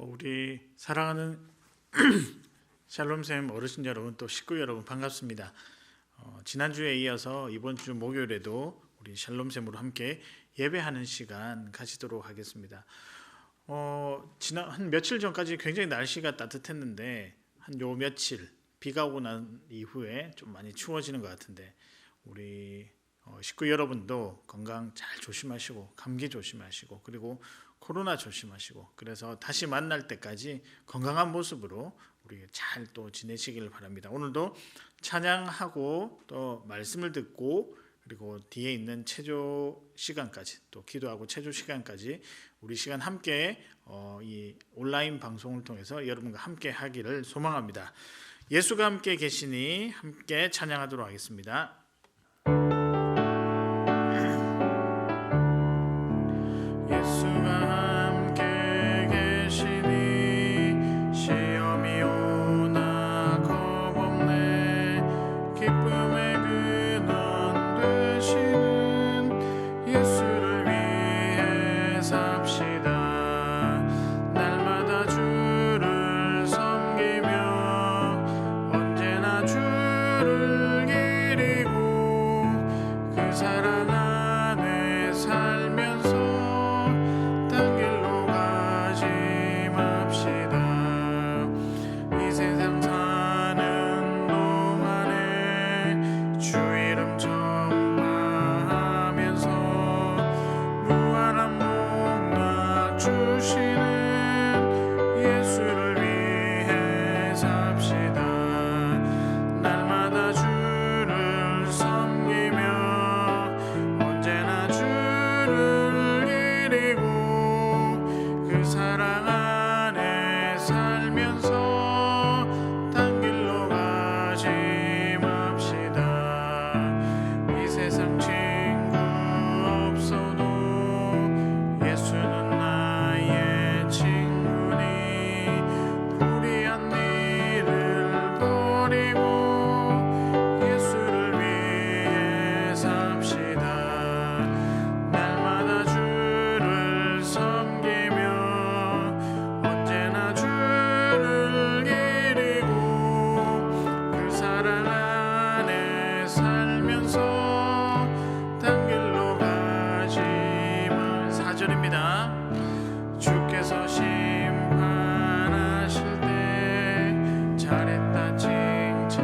우리 사랑하는 샬롬쌤 어르신 여러분, 또 식구 여러분 반갑습니다. 지난주에 이어서 이번 주 목요일에도 우리 샬롬쌤으로 함께 예배하는 시간 가지도록 하겠습니다. 지난 한 며칠 전까지 굉장히 날씨가 따뜻했는데 한 요 며칠 비가 오고 난 이후에 좀 많이 추워지는 것 같은데, 우리 식구 여러분도 건강 잘 조심하시고, 감기 조심하시고, 그리고 코로나 조심하시고, 그래서 다시 만날 때까지 건강한 모습으로 우리 잘 또 지내시길 바랍니다. 오늘도 찬양하고 또 말씀을 듣고, 그리고 뒤에 있는 체조 시간까지, 또 기도하고 체조 시간까지 우리 시간 함께 이 온라인 방송을 통해서 여러분과 함께 하기를 소망합니다. 예수가 함께 계시니 함께 찬양하도록 하겠습니다. 주께서 심판하실 때 잘했다 칭찬하리니,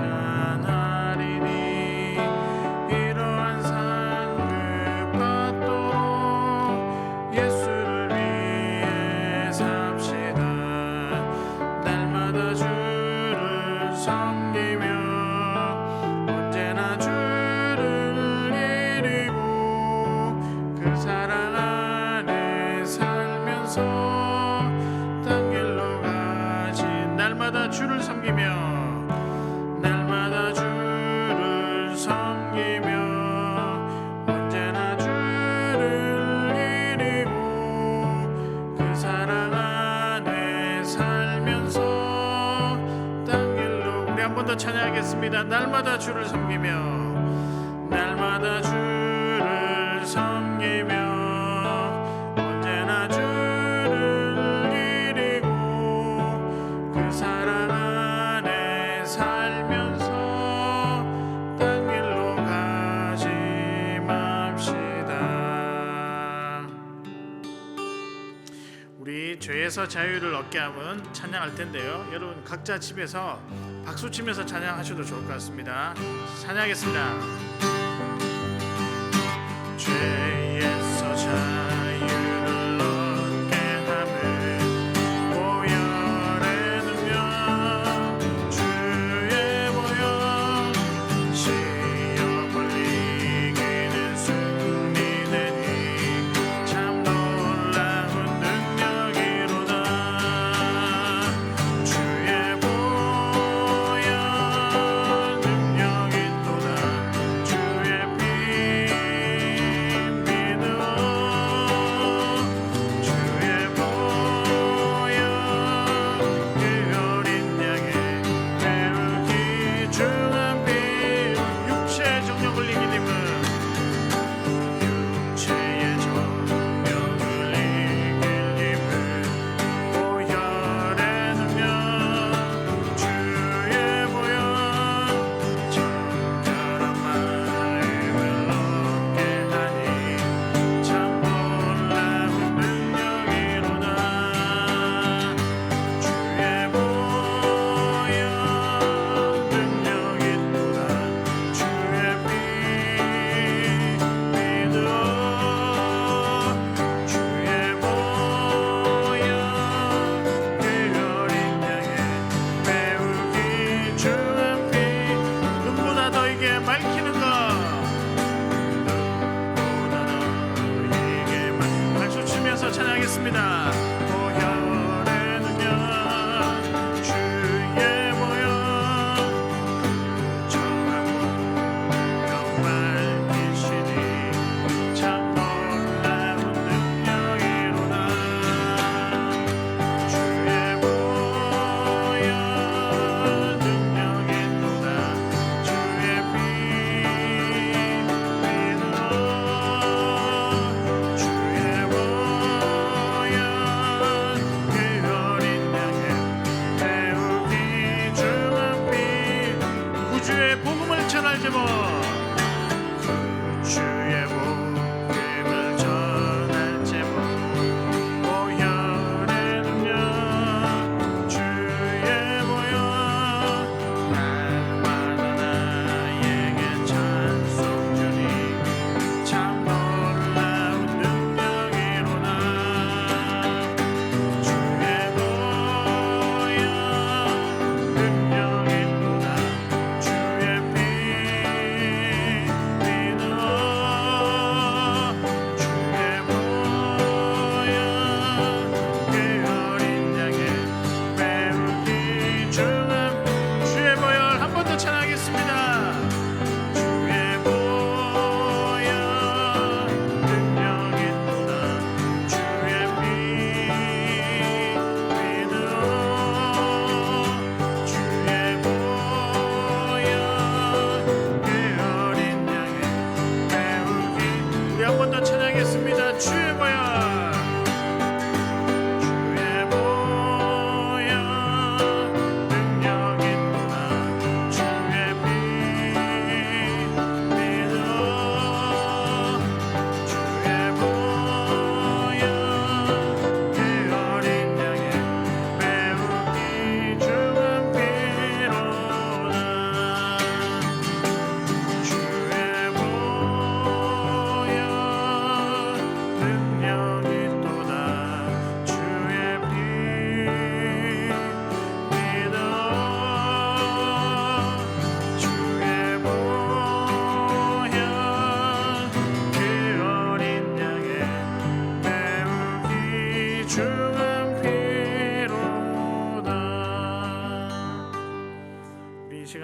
이러한 상급 받도록 예수를 위해 삽시다. 날마다 주를 섬기며 언제나 주를 이루고 그 사랑 날마다 주를 섬기며, 날마다 주를 섬기며 언제나 주를 이루고 그 사랑 안에 살면서 땅 길로. 우리 한 번 더 찬양하겠습니다. 날마다 주를 섬기며, 날마다 주를 섬기며 언제나 주를 사랑 안에 살면서 딴 길로 가지 맙시다. 우리 죄에서 자유를 얻게 하면 찬양할 텐데요, 여러분 각자 집에서 박수 치면서 찬양하셔도 좋을 것 같습니다. 찬양하겠습니다. 죄에서 자유를 얻게 함을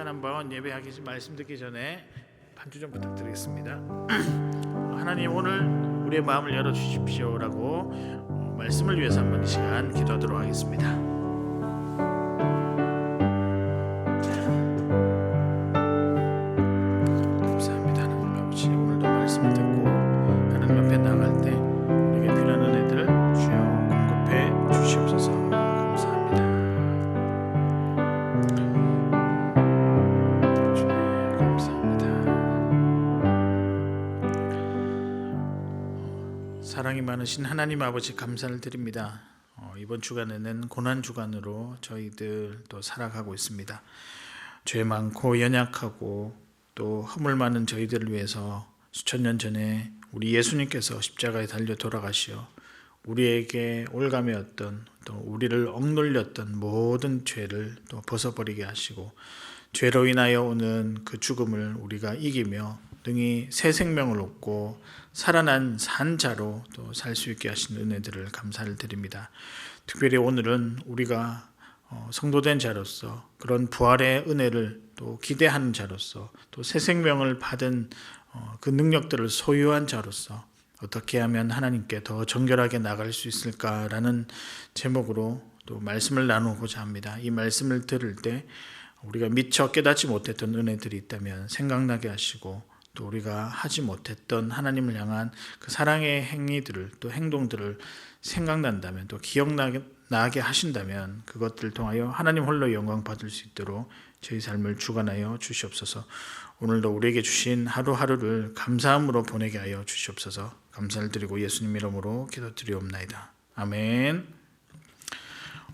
시간 한번 예배하기 말씀 듣기 전에 반주 좀 부탁드리겠습니다. 하나님 오늘 우리의 마음을 열어주십시오라고 말씀을 위해서 한번 이 시간 기도하도록 하겠습니다. 감사합니다. 하나님 아버지, 오늘도 말씀을 듣고 하나님 앞에 나갈 때 우리에게 필요한 은혜들을 주여 공급해 주시옵소서. 감사합니다. 주님 감사합니다. 사랑이 많으신 하나님 아버지 감사를 드립니다. 이번 주간에는 고난 주간으로 저희들 또 살아가고 있습니다. 죄 많고 연약하고 또 허물 많은 저희들을 위해서 수천 년 전에 우리 예수님께서 십자가에 달려 돌아가시어 우리에게 올가매었던 또 우리를 억눌렸던 모든 죄를 또 벗어버리게 하시고 죄로 인하여 오는 그 죽음을 우리가 이기며 능히 새 생명을 얻고 살아난 산자로 또 살 수 있게 하신 은혜들을 감사를 드립니다. 특별히 오늘은 우리가 성도된 자로서 그런 부활의 은혜를 또 기대하는 자로서 또 새 생명을 받은 그 능력들을 소유한 자로서 어떻게 하면 하나님께 더 정결하게 나갈 수 있을까라는 제목으로 또 말씀을 나누고자 합니다. 이 말씀을 들을 때 우리가 미처 깨닫지 못했던 은혜들이 있다면 생각나게 하시고 또 우리가 하지 못했던 하나님을 향한 그 사랑의 행위들을 또 행동들을 생각난다면 또 기억나게 하신다면 그것들을 통하여 하나님 홀로 영광 받을 수 있도록 저희 삶을 주관하여 주시옵소서. 오늘도 우리에게 주신 하루하루를 감사함으로 보내게 하여 주시옵소서. 감사를 드리고 예수님 이름으로 기도드리옵나이다. 아멘.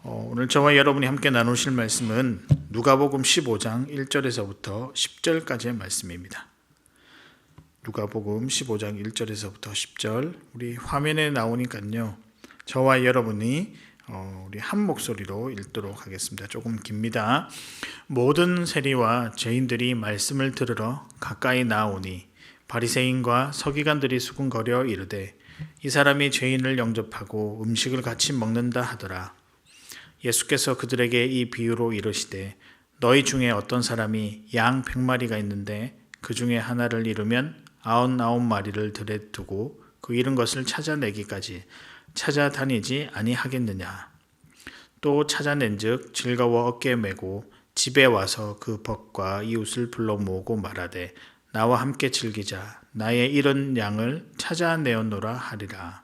오늘 저와 여러분이 함께 나누실 말씀은 누가복음 15장 1절에서부터 10절까지의 말씀입니다. 누가복음 15장 1절에서부터 10절 우리 화면에 나오니까요. 저와 여러분이 우리 한 목소리로 읽도록 하겠습니다. 조금 깁니다. 모든 세리와 죄인들이 말씀을 들으러 가까이 나오니 바리새인과 서기관들이 수군거려 이르되 이 사람이 죄인을 영접하고 음식을 같이 먹는다 하더라. 예수께서 그들에게 이 비유로 이르시되 너희 중에 어떤 사람이 양 100마리가 있는데 그 중에 하나를 잃으면 99마리를 들에 두고 그 잃은 것을 찾아내기까지 찾아다니지 아니하겠느냐. 또 찾아낸즉 즐거워 어깨에 메고 집에 와서 그 벗과 이웃을 불러 모으고 말하되 나와 함께 즐기자. 나의 잃은 양을 찾아내었노라 하리라.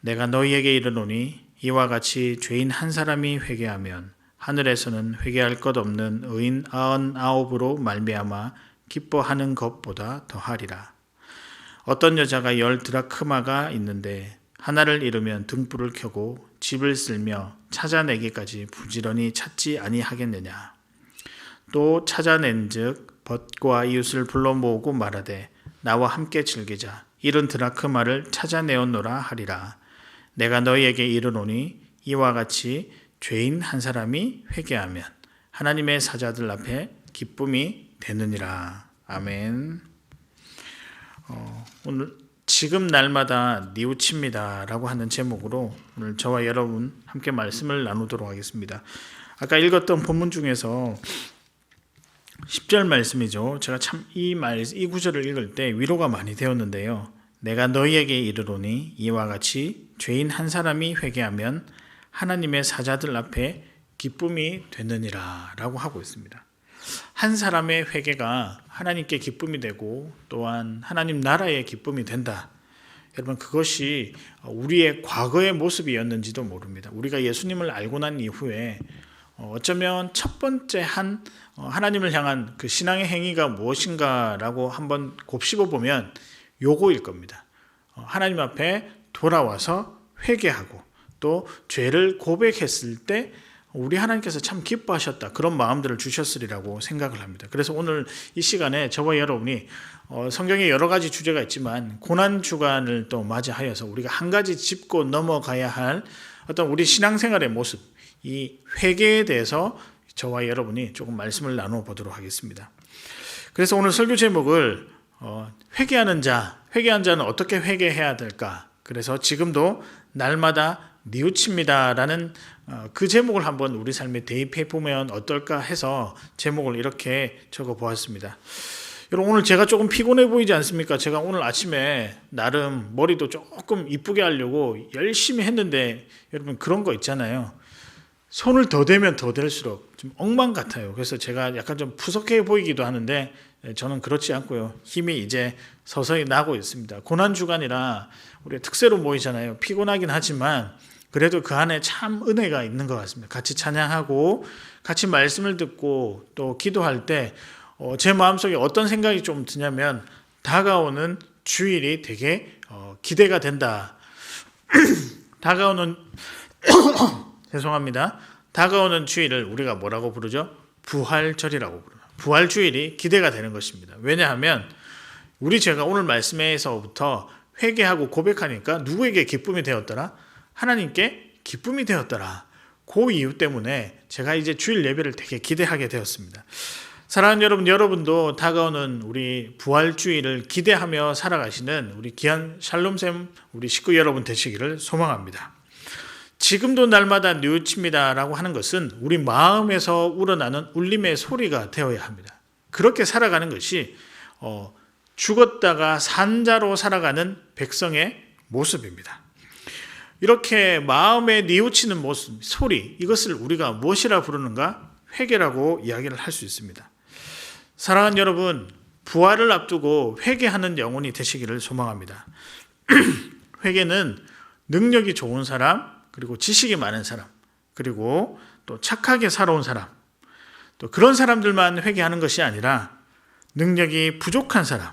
내가 너희에게 이르노니 이와 같이 죄인 한 사람이 회개하면 하늘에서는 회개할 것 없는 의인 99으로 말미암아 기뻐하는 것보다 더하리라. 어떤 여자가 10 드라크마가 있는데 하나를 잃으면 등불을 켜고 집을 쓸며 찾아내기까지 부지런히 찾지 아니하겠느냐. 또 찾아낸즉 벗과 이웃을 불러 모으고 말하되 나와 함께 즐기자. 잃은 드라크마를 찾아내었노라 하리라. 내가 너희에게 이르노니 이와 같이 죄인 한 사람이 회개하면 하나님의 사자들 앞에 기쁨이 되느니라. 아멘. 오늘 지금 날마다 뉘우칩니다 라고 하는 제목으로 오늘 저와 여러분 함께 말씀을 나누도록 하겠습니다. 아까 읽었던 본문 중에서 10절 말씀이죠. 제가 참 이 구절을 읽을 때 위로가 많이 되었는데요. 내가 너희에게 이르노니 이와 같이 죄인 한 사람이 회개하면 하나님의 사자들 앞에 기쁨이 되느니라 라고 하고 있습니다. 한 사람의 회개가 하나님께 기쁨이 되고 또한 하나님 나라의 기쁨이 된다. 여러분 그것이 우리의 과거의 모습이었는지도 모릅니다. 우리가 예수님을 알고 난 이후에 어쩌면 첫 번째 하나님을 향한 그 신앙의 행위가 무엇인가라고 한번 곱씹어 보면 요거일 겁니다. 하나님 앞에 돌아와서 회개하고 또 죄를 고백했을 때 우리 하나님께서 참 기뻐하셨다. 그런 마음들을 주셨으리라고 생각을 합니다. 그래서 오늘 이 시간에 저와 여러분이 성경에 여러 가지 주제가 있지만 고난주간을 또 맞이하여서 우리가 한 가지 짚고 넘어가야 할 어떤 우리 신앙생활의 모습, 이 회개에 대해서 저와 여러분이 조금 말씀을 나누어 보도록 하겠습니다. 그래서 오늘 설교 제목을 회개하는 자는 어떻게 회개해야 될까? 그래서 지금도 날마다 뉘우칩니다라는 그 제목을 한번 우리 삶에 대입해 보면 어떨까 해서 제목을 이렇게 적어 보았습니다. 여러분, 오늘 제가 조금 피곤해 보이지 않습니까? 제가 오늘 아침에 나름 머리도 조금 이쁘게 하려고 열심히 했는데, 여러분 그런 거 있잖아요. 손을 더 대면 더 될수록 좀 엉망 같아요. 그래서 제가 약간 좀 푸석해 보이기도 하는데 저는 그렇지 않고요. 힘이 이제 서서히 나고 있습니다. 고난주간이라 우리 특세로 모이잖아요. 피곤하긴 하지만 그래도 그 안에 참 은혜가 있는 것 같습니다. 같이 찬양하고 같이 말씀을 듣고 또 기도할 때 제 마음속에 어떤 생각이 좀 드냐면 다가오는 주일이 되게 기대가 된다. 다가오는 죄송합니다. 다가오는 주일을 우리가 뭐라고 부르죠? 부활절이라고 부르죠. 부활주일이 기대가 되는 것입니다. 왜냐하면 제가 오늘 말씀에서부터 회개하고 고백하니까 누구에게 기쁨이 되었더라? 하나님께 기쁨이 되었더라. 그 이유 때문에 제가 이제 주일 예배를 되게 기대하게 되었습니다. 사랑하는 여러분, 여러분도 다가오는 우리 부활주일을 기대하며 살아가시는 우리 귀한 샬롬샘 우리 식구 여러분 되시기를 소망합니다. 지금도 날마다 뉘우칩니다라고 하는 것은 우리 마음에서 우러나는 울림의 소리가 되어야 합니다. 그렇게 살아가는 것이 죽었다가 산자로 살아가는 백성의 모습입니다. 이렇게 마음에 뉘우치는 모습, 소리, 이것을 우리가 무엇이라 부르는가? 회개라고 이야기를 할 수 있습니다. 사랑하는 여러분, 부활을 앞두고 회개하는 영혼이 되시기를 소망합니다. 회개는 능력이 좋은 사람, 그리고 지식이 많은 사람, 그리고 또 착하게 살아온 사람, 또 그런 사람들만 회개하는 것이 아니라 능력이 부족한 사람,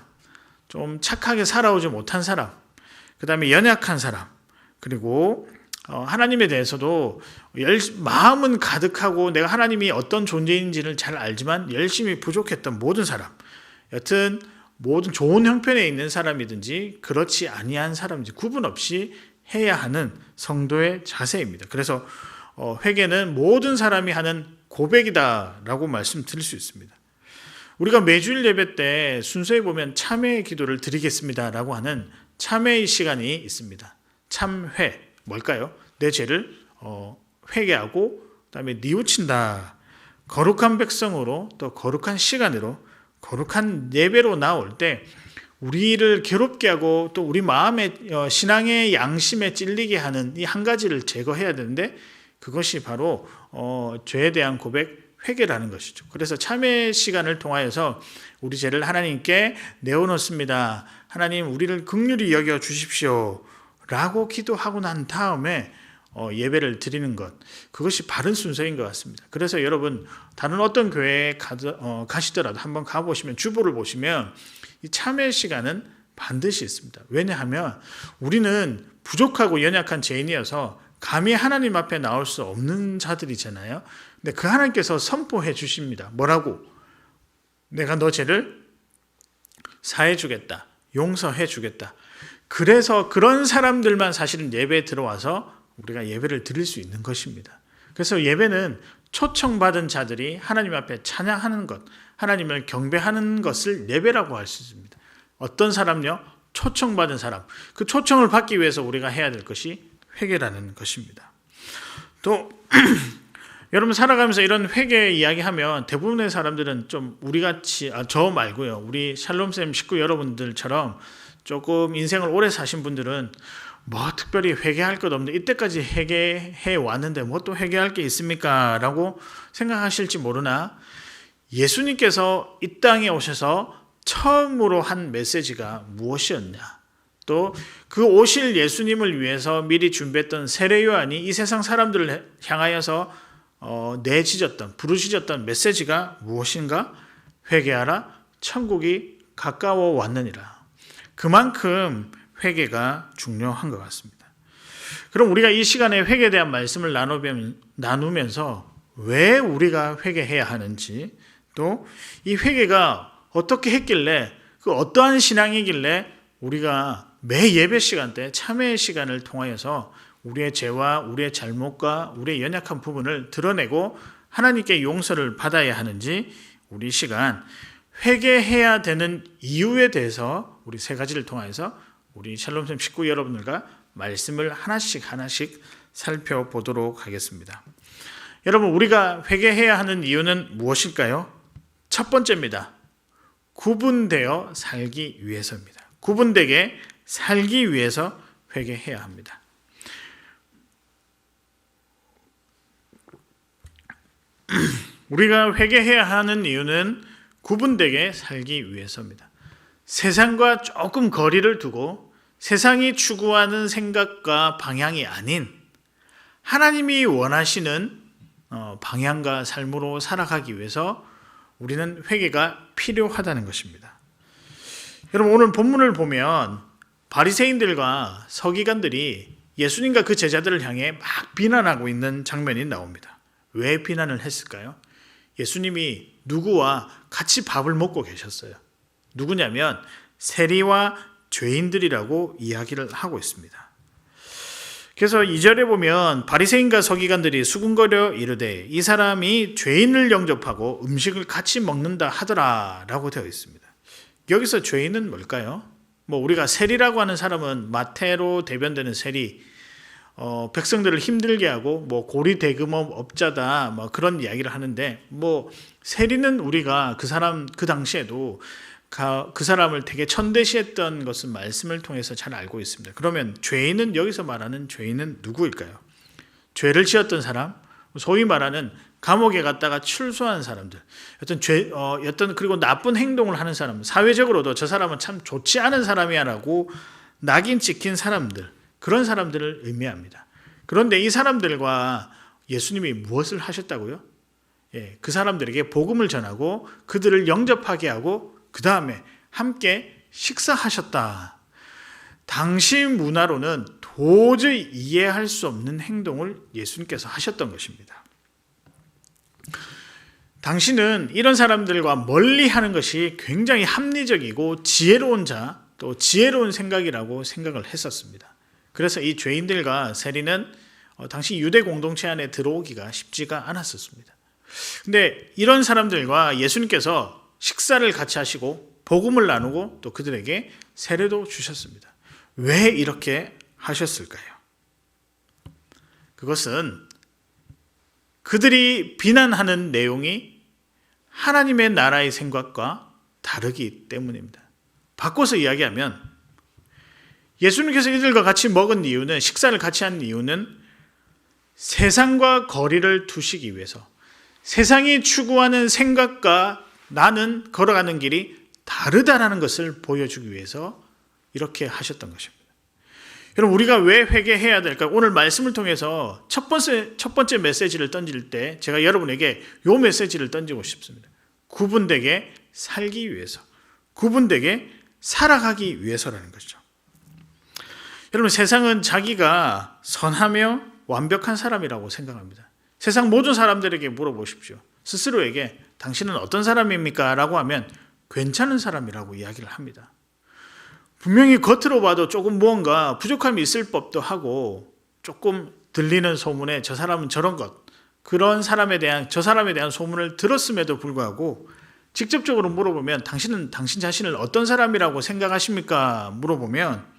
좀 착하게 살아오지 못한 사람, 그 다음에 연약한 사람, 그리고 하나님에 대해서도 마음은 가득하고 내가 하나님이 어떤 존재인지를 잘 알지만 열심히 부족했던 모든 사람, 여튼 모든 좋은 형편에 있는 사람이든지 그렇지 아니한 사람인지 구분 없이 해야 하는 성도의 자세입니다. 그래서 회개는 모든 사람이 하는 고백이다라고 말씀드릴 수 있습니다. 우리가 매주일 예배 때 순서에 보면 참회의 기도를 드리겠습니다라고 하는 참회의 시간이 있습니다. 참회, 뭘까요? 내 죄를 회개하고 그다음에 뉘우친다. 거룩한 백성으로 또 거룩한 시간으로 거룩한 예배로 나올 때 우리를 괴롭게 하고 또 우리 마음의 신앙의 양심에 찔리게 하는 이 한 가지를 제거해야 되는데 그것이 바로 죄에 대한 고백, 회개라는 것이죠. 그래서 참회 시간을 통하여서 우리 죄를 하나님께 내어놓습니다. 하나님, 우리를 긍휼히 여겨 주십시오 라고 기도하고 난 다음에 예배를 드리는 것, 그것이 바른 순서인 것 같습니다. 그래서 여러분, 다른 어떤 교회에 가시더라도 한번 가보시면, 주보를 보시면 이 참회 시간은 반드시 있습니다. 왜냐하면 우리는 부족하고 연약한 죄인이어서 감히 하나님 앞에 나올 수 없는 자들이잖아요. 근데 그 하나님께서 선포해 주십니다. 뭐라고? 내가 너 죄를 사해 주겠다. 용서해 주겠다. 그래서 그런 사람들만 사실은 예배에 들어와서 우리가 예배를 드릴 수 있는 것입니다. 그래서 예배는 초청받은 자들이 하나님 앞에 찬양하는 것, 하나님을 경배하는 것을 예배라고 할 수 있습니다. 어떤 사람요? 초청받은 사람. 그 초청을 받기 위해서 우리가 해야 될 것이 회개라는 것입니다. 또 여러분, 살아가면서 이런 회개 이야기하면 대부분의 사람들은 좀 우리같이, 저 말고요, 우리 샬롬쌤 식구 여러분들처럼 조금 인생을 오래 사신 분들은 뭐 특별히 회개할 것 없는데 이때까지 회개해 왔는데 뭐 또 회개할 게 있습니까? 라고 생각하실지 모르나, 예수님께서 이 땅에 오셔서 처음으로 한 메시지가 무엇이었냐, 또 그 오실 예수님을 위해서 미리 준비했던 세례 요한이 이 세상 사람들을 향하여서 내짖었던, 부르짖었던 메시지가 무엇인가? 회개하라, 천국이 가까워 왔느니라. 그만큼 회개가 중요한 것 같습니다. 그럼 우리가 이 시간에 회개에 대한 말씀을 나누면서 왜 우리가 회개해야 하는지, 또 이 회개가 어떻게 했길래, 그 어떠한 신앙이길래 우리가 매 예배 시간 때 참회의 시간을 통하여서 우리의 죄와 우리의 잘못과 우리의 연약한 부분을 드러내고 하나님께 용서를 받아야 하는지, 우리 시간 회개해야 되는 이유에 대해서 우리 세 가지를 통해서 우리 샬롬샘 식구 여러분들과 말씀을 하나씩 살펴보도록 하겠습니다. 여러분, 우리가 회개해야 하는 이유는 무엇일까요? 첫 번째입니다. 구분되어 살기 위해서입니다. 구분되게 살기 위해서 회개해야 합니다. 우리가 회개해야 하는 이유는 구분되게 살기 위해서입니다. 세상과 조금 거리를 두고 세상이 추구하는 생각과 방향이 아닌 하나님이 원하시는 방향과 삶으로 살아가기 위해서 우리는 회개가 필요하다는 것입니다. 여러분, 오늘 본문을 보면 바리새인들과 서기관들이 예수님과 그 제자들을 향해 막 비난하고 있는 장면이 나옵니다. 왜 비난을 했을까요? 예수님이 누구와 같이 밥을 먹고 계셨어요. 누구냐면 세리와 죄인들이라고 이야기를 하고 있습니다. 그래서 2절에 보면 바리새인과 서기관들이 수군거려 이르되 이 사람이 죄인을 영접하고 음식을 같이 먹는다 하더라라고 되어 있습니다. 여기서 죄인은 뭘까요? 우리가 세리라고 하는 사람은 마태로 대변되는 세리, 백성들을 힘들게 하고 고리 대금업 업자다 그런 이야기를 하는데 세리는 우리가 그 당시에도 그 사람을 되게 천대시했던 것은 말씀을 통해서 잘 알고 있습니다. 그러면 죄인은 여기서 말하는 죄인은 누구일까요? 죄를 지었던 사람, 소위 말하는 감옥에 갔다가 출소한 사람들, 그리고 나쁜 행동을 하는 사람, 사회적으로도 저 사람은 참 좋지 않은 사람이야라고 낙인 찍힌 사람들, 그런 사람들을 의미합니다. 그런데 이 사람들과 예수님이 무엇을 하셨다고요? 그 사람들에게 복음을 전하고 그들을 영접하게 하고 그 다음에 함께 식사하셨다. 당시 문화로는 도저히 이해할 수 없는 행동을 예수님께서 하셨던 것입니다. 당시는 이런 사람들과 멀리 하는 것이 굉장히 합리적이고 지혜로운 자, 또 지혜로운 생각이라고 생각을 했었습니다. 그래서 이 죄인들과 세리는 당시 유대 공동체 안에 들어오기가 쉽지가 않았었습니다. 근데 이런 사람들과 예수님께서 식사를 같이 하시고 복음을 나누고 또 그들에게 세례도 주셨습니다. 왜 이렇게 하셨을까요? 그것은 그들이 비난하는 내용이 하나님의 나라의 생각과 다르기 때문입니다. 바꿔서 이야기하면 예수님께서 이들과 같이 먹은 이유는, 식사를 같이 한 이유는 세상과 거리를 두시기 위해서, 세상이 추구하는 생각과 나는 걸어가는 길이 다르다라는 것을 보여주기 위해서 이렇게 하셨던 것입니다. 여러분, 우리가 왜 회개해야 될까? 오늘 말씀을 통해서 첫 번째 메시지를 던질 때 제가 여러분에게 이 메시지를 던지고 싶습니다. 구분되게 살기 위해서, 구분되게 살아가기 위해서라는 것이죠. 여러분, 세상은 자기가 선하며 완벽한 사람이라고 생각합니다. 세상 모든 사람들에게 물어보십시오. 스스로에게 당신은 어떤 사람입니까? 라고 하면 괜찮은 사람이라고 이야기를 합니다. 분명히 겉으로 봐도 조금 무언가 부족함이 있을 법도 하고, 조금 들리는 소문에 저 사람은 저런 것, 저 사람에 대한 소문을 들었음에도 불구하고 직접적으로 물어보면 당신은 당신 자신을 어떤 사람이라고 생각하십니까? 물어보면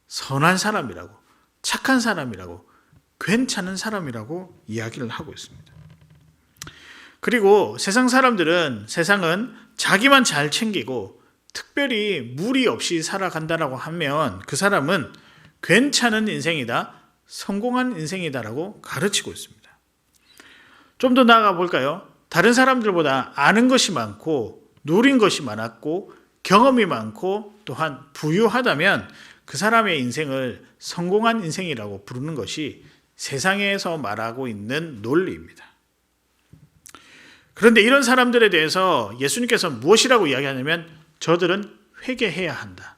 선한 사람이라고, 착한 사람이라고, 괜찮은 사람이라고 이야기를 하고 있습니다. 그리고 세상은 자기만 잘 챙기고 특별히 무리 없이 살아간다라고 하면 그 사람은 괜찮은 인생이다, 성공한 인생이다라고 가르치고 있습니다. 좀 더 나아가 볼까요? 다른 사람들보다 아는 것이 많고 누린 것이 많았고 경험이 많고 또한 부유하다면 그 사람의 인생을 성공한 인생이라고 부르는 것이 세상에서 말하고 있는 논리입니다. 그런데 이런 사람들에 대해서 예수님께서 무엇이라고 이야기하냐면 저들은 회개해야 한다.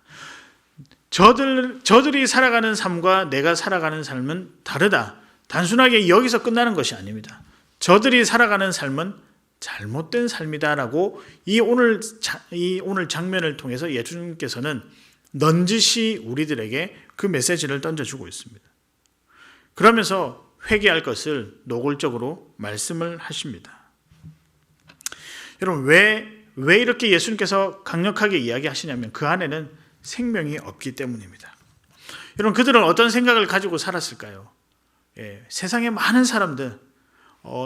저들이 살아가는 삶과 내가 살아가는 삶은 다르다. 단순하게 여기서 끝나는 것이 아닙니다. 저들이 살아가는 삶은 잘못된 삶이다라고 이 오늘 장면을 통해서 예수님께서는 넌지시 우리들에게 그 메시지를 던져주고 있습니다. 그러면서 회개할 것을 노골적으로 말씀을 하십니다. 여러분, 왜 이렇게 예수님께서 강력하게 이야기하시냐면 그 안에는 생명이 없기 때문입니다. 여러분, 그들은 어떤 생각을 가지고 살았을까요? 세상에 많은 사람들,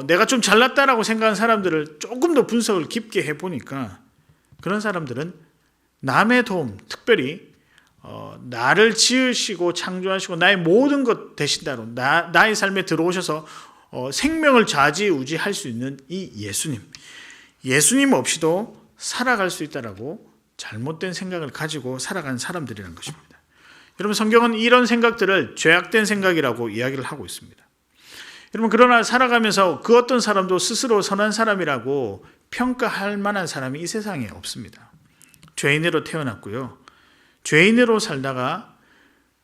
내가 좀 잘났다라고 생각하는 사람들을 조금 더 분석을 깊게 해보니까 그런 사람들은 남의 도움, 특별히 나를 지으시고 창조하시고 나의 모든 것 되신다로 나의 삶에 들어오셔서 생명을 좌지우지할 수 있는 이 예수님 없이도 살아갈 수 있다라고 잘못된 생각을 가지고 살아가는 사람들이라는 것입니다. 여러분, 성경은 이런 생각들을 죄악된 생각이라고 이야기를 하고 있습니다. 여러분, 그러나 살아가면서 그 어떤 사람도 스스로 선한 사람이라고 평가할 만한 사람이 이 세상에 없습니다. 죄인으로 태어났고요. 죄인으로 살다가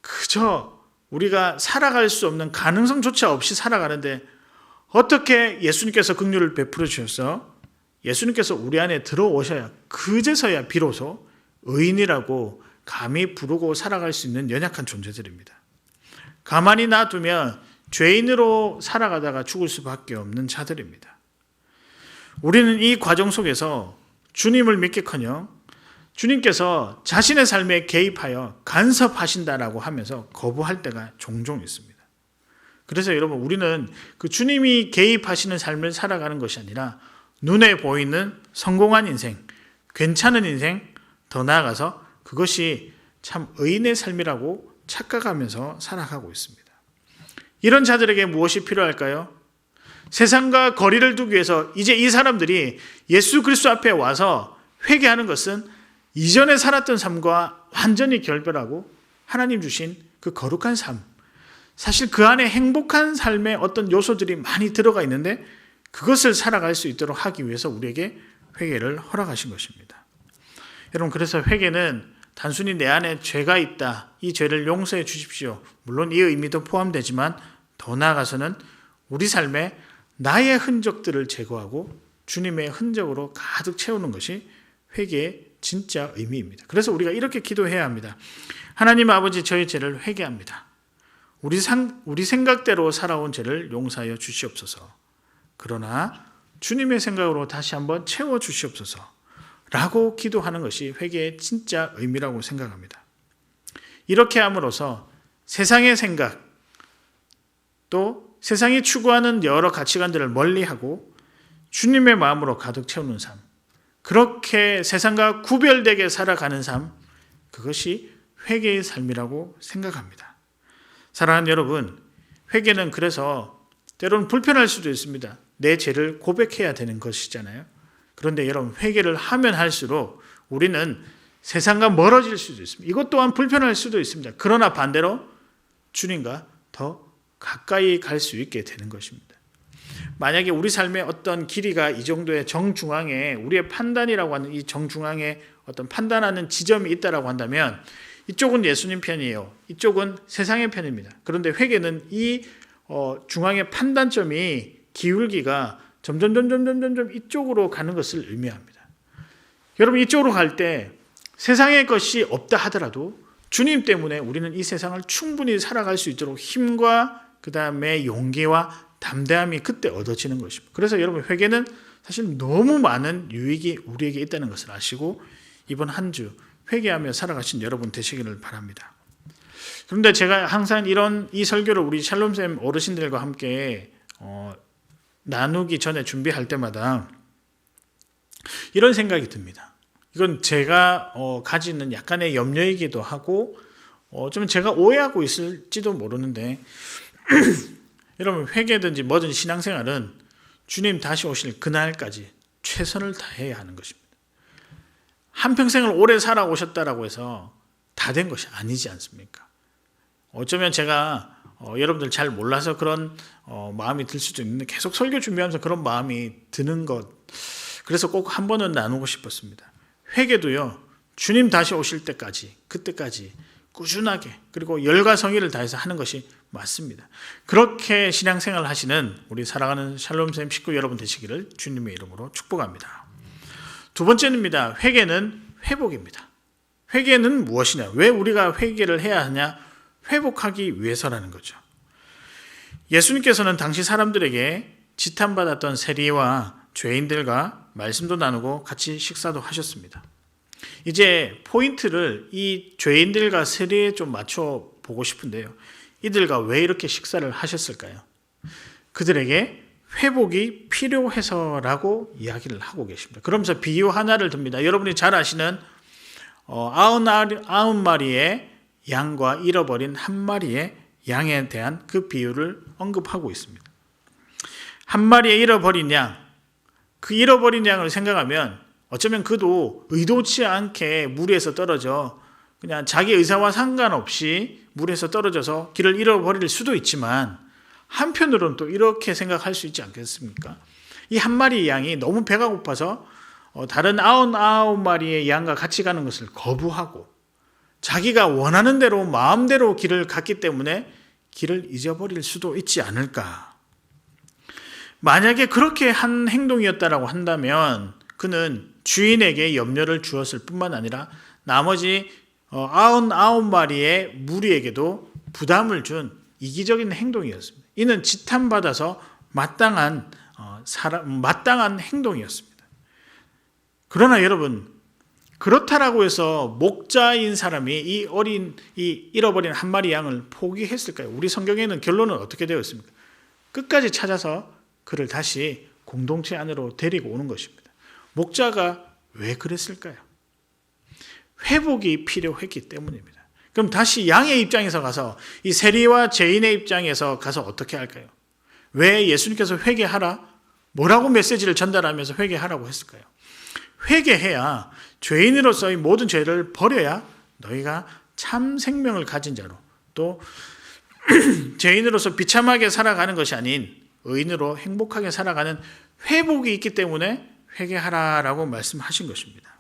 그저 우리가 살아갈 수 없는 가능성조차 없이 살아가는데 어떻게 예수님께서 긍휼을 베풀어 주셔서 예수님께서 우리 안에 들어오셔야 그제서야 비로소 의인이라고 감히 부르고 살아갈 수 있는 연약한 존재들입니다. 가만히 놔두면 죄인으로 살아가다가 죽을 수밖에 없는 자들입니다. 우리는 이 과정 속에서 주님을 믿기커녕 주님께서 자신의 삶에 개입하여 간섭하신다라고 하면서 거부할 때가 종종 있습니다. 그래서 여러분, 우리는 그 주님이 개입하시는 삶을 살아가는 것이 아니라 눈에 보이는 성공한 인생, 괜찮은 인생, 더 나아가서 그것이 참 의인의 삶이라고 착각하면서 살아가고 있습니다. 이런 자들에게 무엇이 필요할까요? 세상과 거리를 두기 위해서 이제 이 사람들이 예수 그리스도 앞에 와서 회개하는 것은 이전에 살았던 삶과 완전히 결별하고 하나님 주신 그 거룩한 삶, 사실 그 안에 행복한 삶의 어떤 요소들이 많이 들어가 있는데 그것을 살아갈 수 있도록 하기 위해서 우리에게 회개를 허락하신 것입니다. 여러분, 그래서 회개는 단순히 내 안에 죄가 있다, 이 죄를 용서해 주십시오, 물론 이 의미도 포함되지만 더 나아가서는 우리 삶에 나의 흔적들을 제거하고 주님의 흔적으로 가득 채우는 것이 회개의 진짜 의미입니다. 그래서 우리가 이렇게 기도해야 합니다. 하나님 아버지, 저의 죄를 회개합니다. 우리 생각대로 살아온 죄를 용서하여 주시옵소서. 그러나 주님의 생각으로 다시 한번 채워 주시옵소서 라고 기도하는 것이 회개의 진짜 의미라고 생각합니다. 이렇게 함으로써 세상의 생각, 또 세상이 추구하는 여러 가치관들을 멀리하고 주님의 마음으로 가득 채우는 삶, 그렇게 세상과 구별되게 살아가는 삶, 그것이 회개의 삶이라고 생각합니다. 사랑하는 여러분, 회개는 그래서 때로는 불편할 수도 있습니다. 내 죄를 고백해야 되는 것이잖아요. 그런데 여러분, 회개를 하면 할수록 우리는 세상과 멀어질 수도 있습니다. 이것 또한 불편할 수도 있습니다. 그러나 반대로 주님과 더 가까이 갈 수 있게 되는 것입니다. 만약에 우리 삶의 어떤 길이가 이 정도의 정중앙에, 우리의 판단이라고 하는 이 정중앙에 어떤 판단하는 지점이 있다라고 한다면 이쪽은 예수님 편이에요. 이쪽은 세상의 편입니다. 그런데 회개는 이 중앙의 판단점이 기울기가 점점 이쪽으로 가는 것을 의미합니다. 여러분, 이쪽으로 갈 때 세상의 것이 없다 하더라도 주님 때문에 우리는 이 세상을 충분히 살아갈 수 있도록 힘과 그 다음에 용기와 담대함이 그때 얻어지는 것입니다. 그래서 여러분, 회개는 사실 너무 많은 유익이 우리에게 있다는 것을 아시고 이번 한 주 회개하며 살아가신 여러분 되시기를 바랍니다. 그런데 제가 항상 이 설교를 우리 샬롬쌤 어르신들과 함께 나누기 전에 준비할 때마다 이런 생각이 듭니다. 이건 제가 가지는 약간의 염려이기도 하고 좀 제가 오해하고 있을지도 모르는데 여러분, 회개든지 뭐든 신앙생활은 주님 다시 오실 그날까지 최선을 다해야 하는 것입니다. 한평생을 오래 살아오셨다라고 해서 다 된 것이 아니지 않습니까? 어쩌면 제가 여러분들 잘 몰라서 그런 마음이 들 수도 있는데 계속 설교 준비하면서 그런 마음이 드는 것, 그래서 꼭 한 번은 나누고 싶었습니다. 회개도요, 주님 다시 오실 때까지, 그때까지 꾸준하게 그리고 열과 성의를 다해서 하는 것이 맞습니다. 그렇게 신앙생활을 하시는 우리 사랑하는 샬롬쌤 식구 여러분 되시기를 주님의 이름으로 축복합니다. 두 번째입니다. 회개는 회복입니다. 회개는 무엇이냐? 왜 우리가 회개를 해야 하냐? 회복하기 위해서라는 거죠. 예수님께서는 당시 사람들에게 지탄받았던 세리와 죄인들과 말씀도 나누고 같이 식사도 하셨습니다. 이제 포인트를 이 죄인들과 세리에 좀 맞춰 보고 싶은데요. 이들과 왜 이렇게 식사를 하셨을까요? 그들에게 회복이 필요해서라고 이야기를 하고 계십니다. 그러면서 비유 하나를 듭니다. 여러분이 잘 아시는 99마리의 양과 잃어버린 한 마리의 양에 대한 그 비유를 언급하고 있습니다. 한 마리의 잃어버린 양, 그 잃어버린 양을 생각하면 어쩌면 그도 의도치 않게 물에서 떨어져 그냥 자기 의사와 상관없이 물에서 떨어져서 길을 잃어버릴 수도 있지만 한편으로는 또 이렇게 생각할 수 있지 않겠습니까? 이 한 마리의 양이 너무 배가 고파서 다른 99마리의 양과 같이 가는 것을 거부하고 자기가 원하는 대로 마음대로 길을 갔기 때문에 길을 잊어버릴 수도 있지 않을까. 만약에 그렇게 한 행동이었다라고 한다면 그는 주인에게 염려를 주었을 뿐만 아니라 나머지 99마리의 무리에게도 부담을 준 이기적인 행동이었습니다. 이는 지탄받아서 마땅한 행동이었습니다. 그러나 여러분, 그렇다라고 해서 목자인 사람이 이 잃어버린 한 마리 양을 포기했을까요? 우리 성경에는 결론은 어떻게 되어 있습니까? 끝까지 찾아서 그를 다시 공동체 안으로 데리고 오는 것입니다. 목자가 왜 그랬을까요? 회복이 필요했기 때문입니다. 그럼 다시 양의 입장에서 가서 이 세리와 죄인의 입장에서 가서 어떻게 할까요? 왜 예수님께서 회개하라? 뭐라고 메시지를 전달하면서 회개하라고 했을까요? 회개해야 죄인으로서의 모든 죄를 버려야 너희가 참 생명을 가진 자로 또 죄인으로서 비참하게 살아가는 것이 아닌 의인으로 행복하게 살아가는 회복이 있기 때문에 회개하라라고 말씀하신 것입니다.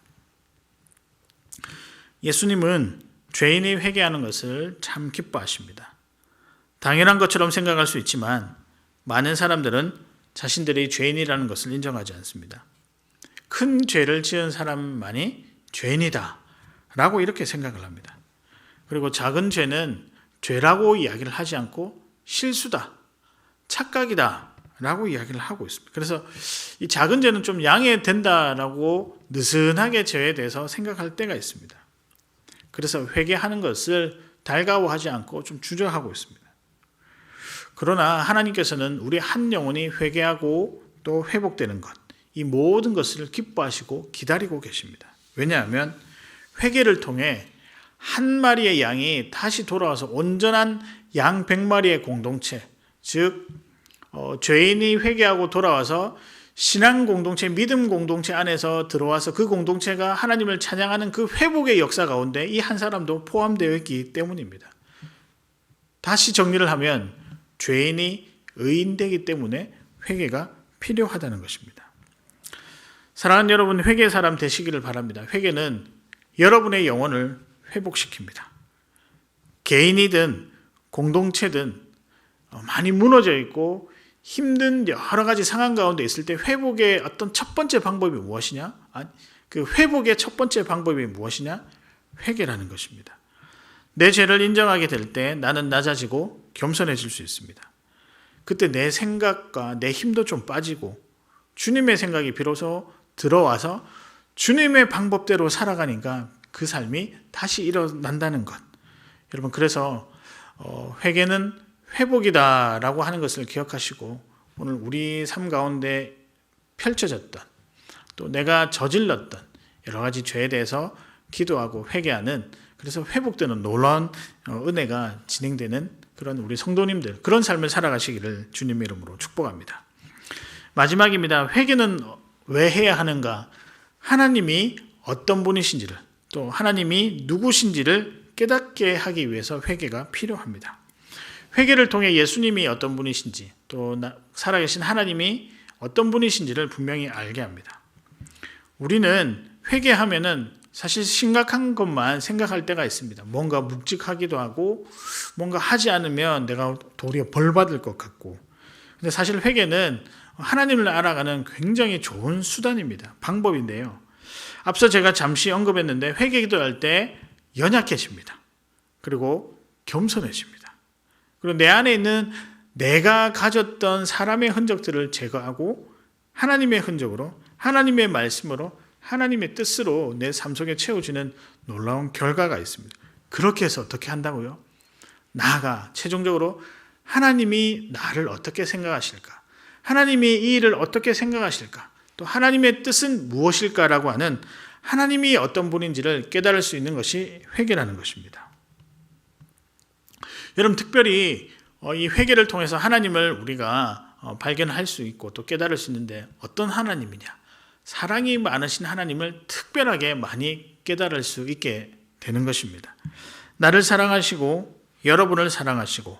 예수님은 죄인이 회개하는 것을 참 기뻐하십니다. 당연한 것처럼 생각할 수 있지만 많은 사람들은 자신들이 죄인이라는 것을 인정하지 않습니다. 큰 죄를 지은 사람만이 죄인이다 라고 이렇게 생각을 합니다. 그리고 작은 죄는 죄라고 이야기를 하지 않고 실수다, 착각이다 라고 이야기를 하고 있습니다. 그래서 이 작은 죄는 좀 양해된다라고 느슨하게 죄에 대해서 생각할 때가 있습니다. 그래서 회개하는 것을 달가워하지 않고 좀 주저하고 있습니다. 그러나 하나님께서는 우리 한 영혼이 회개하고 또 회복되는 것, 이 모든 것을 기뻐하시고 기다리고 계십니다. 왜냐하면 회개를 통해 한 마리의 양이 다시 돌아와서 온전한 양 100마리의 공동체, 즉 죄인이 회개하고 돌아와서 신앙 공동체, 믿음 공동체 안에서 들어와서 그 공동체가 하나님을 찬양하는 그 회복의 역사 가운데 이 한 사람도 포함되어 있기 때문입니다. 다시 정리를 하면 죄인이 의인되기 때문에 회개가 필요하다는 것입니다. 사랑하는 여러분, 회개 사람 되시기를 바랍니다. 회개는 여러분의 영혼을 회복시킵니다. 개인이든 공동체든 많이 무너져 있고 힘든 여러 가지 상황 가운데 있을 때 회복의 어떤 첫 번째 방법이 무엇이냐? 그 회복의 첫 번째 방법이 무엇이냐? 회개라는 것입니다. 내 죄를 인정하게 될 때 나는 낮아지고 겸손해질 수 있습니다. 그때 내 생각과 내 힘도 좀 빠지고 주님의 생각이 비로소 들어와서 주님의 방법대로 살아가니까 그 삶이 다시 일어난다는 것. 여러분, 그래서 회개는 회복이다라고 하는 것을 기억하시고 오늘 우리 삶 가운데 펼쳐졌던 또 내가 저질렀던 여러 가지 죄에 대해서 기도하고 회개하는, 그래서 회복되는 놀라운 은혜가 진행되는 그런 우리 성도님들, 그런 삶을 살아가시기를 주님의 이름으로 축복합니다. 마지막입니다. 회개는 왜 해야 하는가? 하나님이 어떤 분이신지를 또 하나님이 누구신지를 깨닫게 하기 위해서 회개가 필요합니다. 회개를 통해 예수님이 어떤 분이신지 또 살아계신 하나님이 어떤 분이신지를 분명히 알게 합니다. 우리는 회개하면은 사실 심각한 것만 생각할 때가 있습니다. 뭔가 묵직하기도 하고 뭔가 하지 않으면 내가 도리어 벌 받을 것 같고, 근데 사실 회개는 하나님을 알아가는 굉장히 좋은 수단입니다. 방법인데요. 앞서 제가 잠시 언급했는데 회개기도할 때 연약해집니다. 그리고 겸손해집니다. 그리고 내 안에 있는 내가 가졌던 사람의 흔적들을 제거하고 하나님의 흔적으로, 하나님의 말씀으로, 하나님의 뜻으로 내 삶 속에 채워지는 놀라운 결과가 있습니다. 그렇게 해서 어떻게 한다고요? 나아가 최종적으로 하나님이 나를 어떻게 생각하실까? 하나님이 이 일을 어떻게 생각하실까? 또 하나님의 뜻은 무엇일까라고 하는 하나님이 어떤 분인지를 깨달을 수 있는 것이 회개라는 것입니다. 여러분, 특별히 이 회개를 통해서 하나님을 우리가 발견할 수 있고 또 깨달을 수 있는데, 어떤 하나님이냐? 사랑이 많으신 하나님을 특별하게 많이 깨달을 수 있게 되는 것입니다. 나를 사랑하시고 여러분을 사랑하시고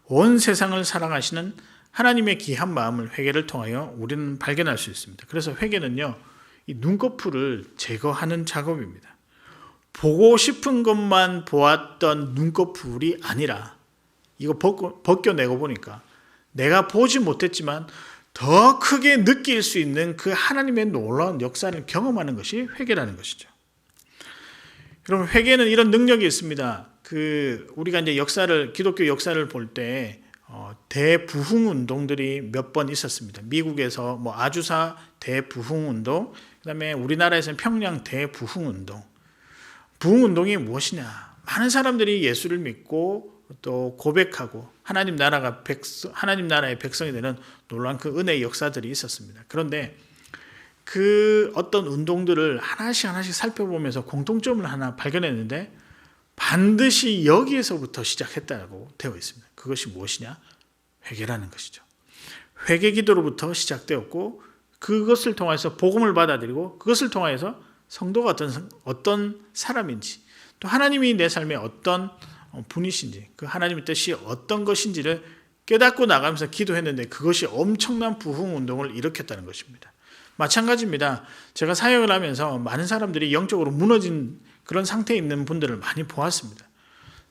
온 세상을 사랑하시는 하나님의 귀한 마음을 회개를 통하여 우리는 발견할 수 있습니다. 그래서 회개는요, 이 눈꺼풀을 제거하는 작업입니다. 보고 싶은 것만 보았던 눈꺼풀이 아니라, 이거 벗겨내고 보니까 내가 보지 못했지만 더 크게 느낄 수 있는 그 하나님의 놀라운 역사를 경험하는 것이 회개라는 것이죠. 여러분, 회개는 이런 능력이 있습니다. 우리가 이제 기독교 역사를 볼 때 대부흥 운동들이 몇 번 있었습니다. 미국에서 아주사 대부흥 운동, 그다음에 우리나라에서는 평양 대부흥 운동. 부흥 운동이 무엇이냐? 많은 사람들이 예수를 믿고 또 고백하고 하나님 나라의 백성이 되는 놀라운 그 은혜의 역사들이 있었습니다. 그런데 그 어떤 운동들을 하나씩 살펴보면서 공통점을 하나 발견했는데, 반드시 여기에서부터 시작했다고 되어 있습니다. 그것이 무엇이냐? 회개라는 것이죠. 회개 기도로부터 시작되었고, 그것을 통해서 복음을 받아들이고, 그것을 통해서 성도가 어떤 사람인지, 또 하나님이 내 삶에 어떤 분이신지, 그 하나님의 뜻이 어떤 것인지를 깨닫고 나가면서 기도했는데, 그것이 엄청난 부흥 운동을 일으켰다는 것입니다. 마찬가지입니다. 제가 사역을 하면서 많은 사람들이 영적으로 무너진 그런 상태에 있는 분들을 많이 보았습니다.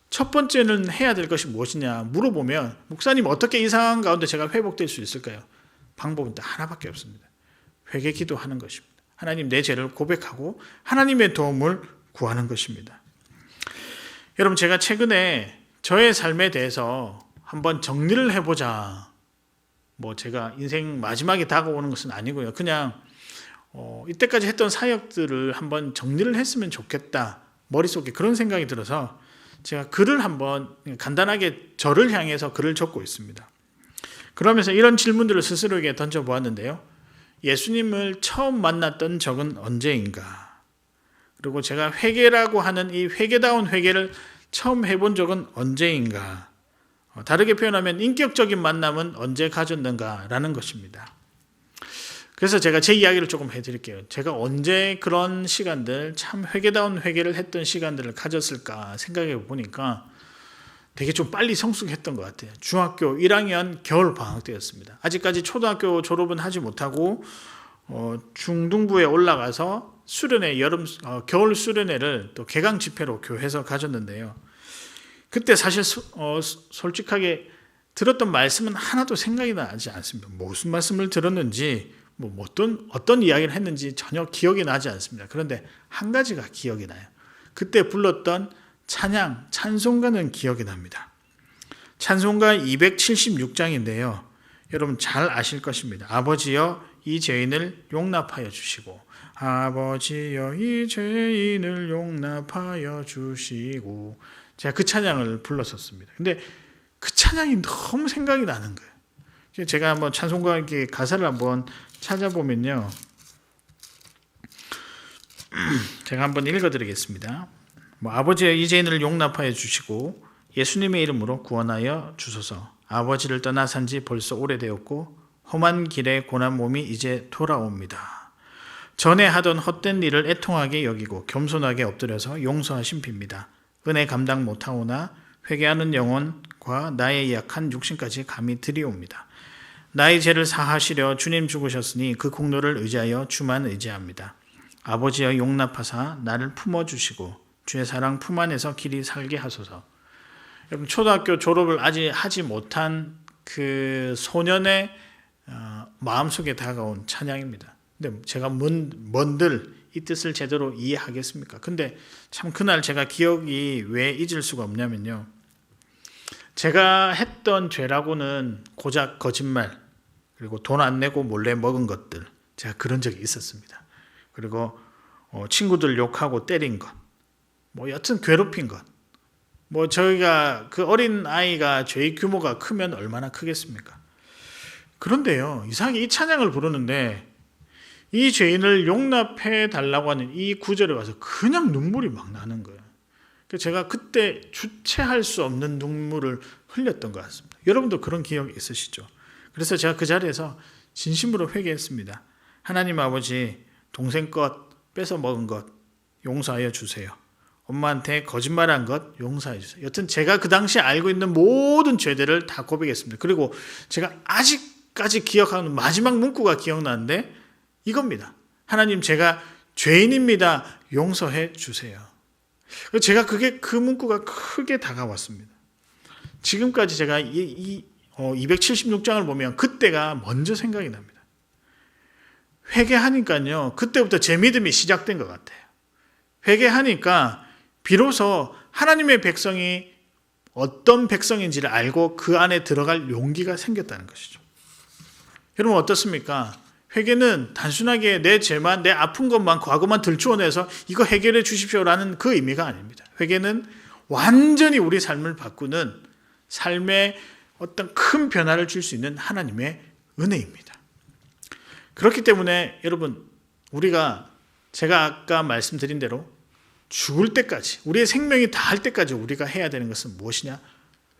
첫 번째는 해야 될 것이 무엇이냐 물어보면, 목사님, 어떻게 이 상황 가운데 제가 회복될 수 있을까요? 방법은 딱 하나밖에 없습니다. 회개 기도하는 것입니다. 하나님, 내 죄를 고백하고 하나님의 도움을 구하는 것입니다. 여러분, 제가 최근에 저의 삶에 대해서 한번 정리를 해보자. 제가 인생 마지막에 다가오는 것은 아니고요. 그냥 이때까지 했던 사역들을 한번 정리를 했으면 좋겠다. 머릿속에 그런 생각이 들어서 제가 글을 한번 간단하게 저를 향해서 글을 적고 있습니다. 그러면서 이런 질문들을 스스로에게 던져보았는데요. 예수님을 처음 만났던 적은 언제인가? 그리고 제가 회개라고 하는 이 회개다운 회개를 처음 해본 적은 언제인가? 다르게 표현하면 인격적인 만남은 언제 가졌는가라는 것입니다. 그래서 제가 제 이야기를 조금 해드릴게요. 제가 언제 그런 시간들, 참 회개다운 회개를 했던 시간들을 가졌을까 생각해 보니까 되게 좀 빨리 성숙했던 것 같아요. 중학교 1학년 겨울 방학 때였습니다. 아직까지 초등학교 졸업은 하지 못하고 중등부에 올라가서 겨울 수련회를 또 개강 집회로 교회에서 가졌는데요. 그때 사실 솔직하게 들었던 말씀은 하나도 생각이 나지 않습니다. 무슨 말씀을 들었는지, 어떤 이야기를 했는지 전혀 기억이 나지 않습니다. 그런데 한 가지가 기억이 나요. 그때 불렀던 찬송가는 기억이 납니다. 찬송가 276장인데요. 여러분 잘 아실 것입니다. 아버지여, 이 죄인을 용납하여 주시고, 아버지여, 이 죄인을 용납하여 주시고. 제가 그 찬양을 불렀었습니다. 근데 그 찬양이 너무 생각이 나는 거예요. 제가 한번 찬송가 가사를 한번 찾아보면요. 제가 한번 읽어드리겠습니다. 아버지의 이 죄인을 용납하여 주시고 예수님의 이름으로 구원하여 주소서. 아버지를 떠나 산 지 벌써 오래되었고 험한 길에 고난 몸이 이제 돌아옵니다. 전에 하던 헛된 일을 애통하게 여기고 겸손하게 엎드려서 용서하신 빕니다. 은혜 감당 못하오나 회개하는 영혼과 나의 약한 육신까지 감히 드리옵니다. 나의 죄를 사하시려 주님 죽으셨으니 그 공로를 의지하여 주만 의지합니다. 아버지여, 용납하사 나를 품어주시고 주의 사랑 품 안에서 길이 살게 하소서. 여러분, 초등학교 졸업을 아직 하지 못한 그 소년의 마음속에 다가온 찬양입니다. 근데 제가 뭔들 이 뜻을 제대로 이해하겠습니까? 근데 참 그날 제가 기억이 왜 잊을 수가 없냐면요. 제가 했던 죄라고는 고작 거짓말, 그리고 돈 안 내고 몰래 먹은 것들, 제가 그런 적이 있었습니다. 그리고 친구들 욕하고 때린 것, 여튼 괴롭힌 것, 저희가 그 어린 아이가 죄의 규모가 크면 얼마나 크겠습니까? 그런데요, 이상하게 이 찬양을 부르는데 이 죄인을 용납해 달라고 하는 이 구절에 와서 그냥 눈물이 막 나는 거예요. 제가 그때 주체할 수 없는 눈물을 흘렸던 것 같습니다. 여러분도 그런 기억 있으시죠? 그래서 제가 그 자리에서 진심으로 회개했습니다. 하나님 아버지, 동생 것 뺏어 먹은 것 용서하여 주세요. 엄마한테 거짓말한 것 용서해 주세요. 여튼 제가 그 당시에 알고 있는 모든 죄들을 다 고백했습니다. 그리고 제가 아직까지 기억하는 마지막 문구가 기억나는데 이겁니다. 하나님, 제가 죄인입니다. 용서해 주세요. 제가 그 문구가 크게 다가왔습니다. 지금까지 제가 이 276장을 보면 그때가 먼저 생각이 납니다. 회개하니까요, 그때부터 제 믿음이 시작된 것 같아요. 회개하니까 비로소 하나님의 백성이 어떤 백성인지를 알고 그 안에 들어갈 용기가 생겼다는 것이죠. 여러분 어떻습니까? 회개는 단순하게 내 죄만, 내 아픈 것만, 과거만 들추어내서 이거 해결해 주십시오라는 그 의미가 아닙니다. 회개는 완전히 우리 삶을 바꾸는 삶의 어떤 큰 변화를 줄 수 있는 하나님의 은혜입니다. 그렇기 때문에 여러분, 제가 아까 말씀드린 대로 죽을 때까지, 우리의 생명이 다할 때까지 우리가 해야 되는 것은 무엇이냐?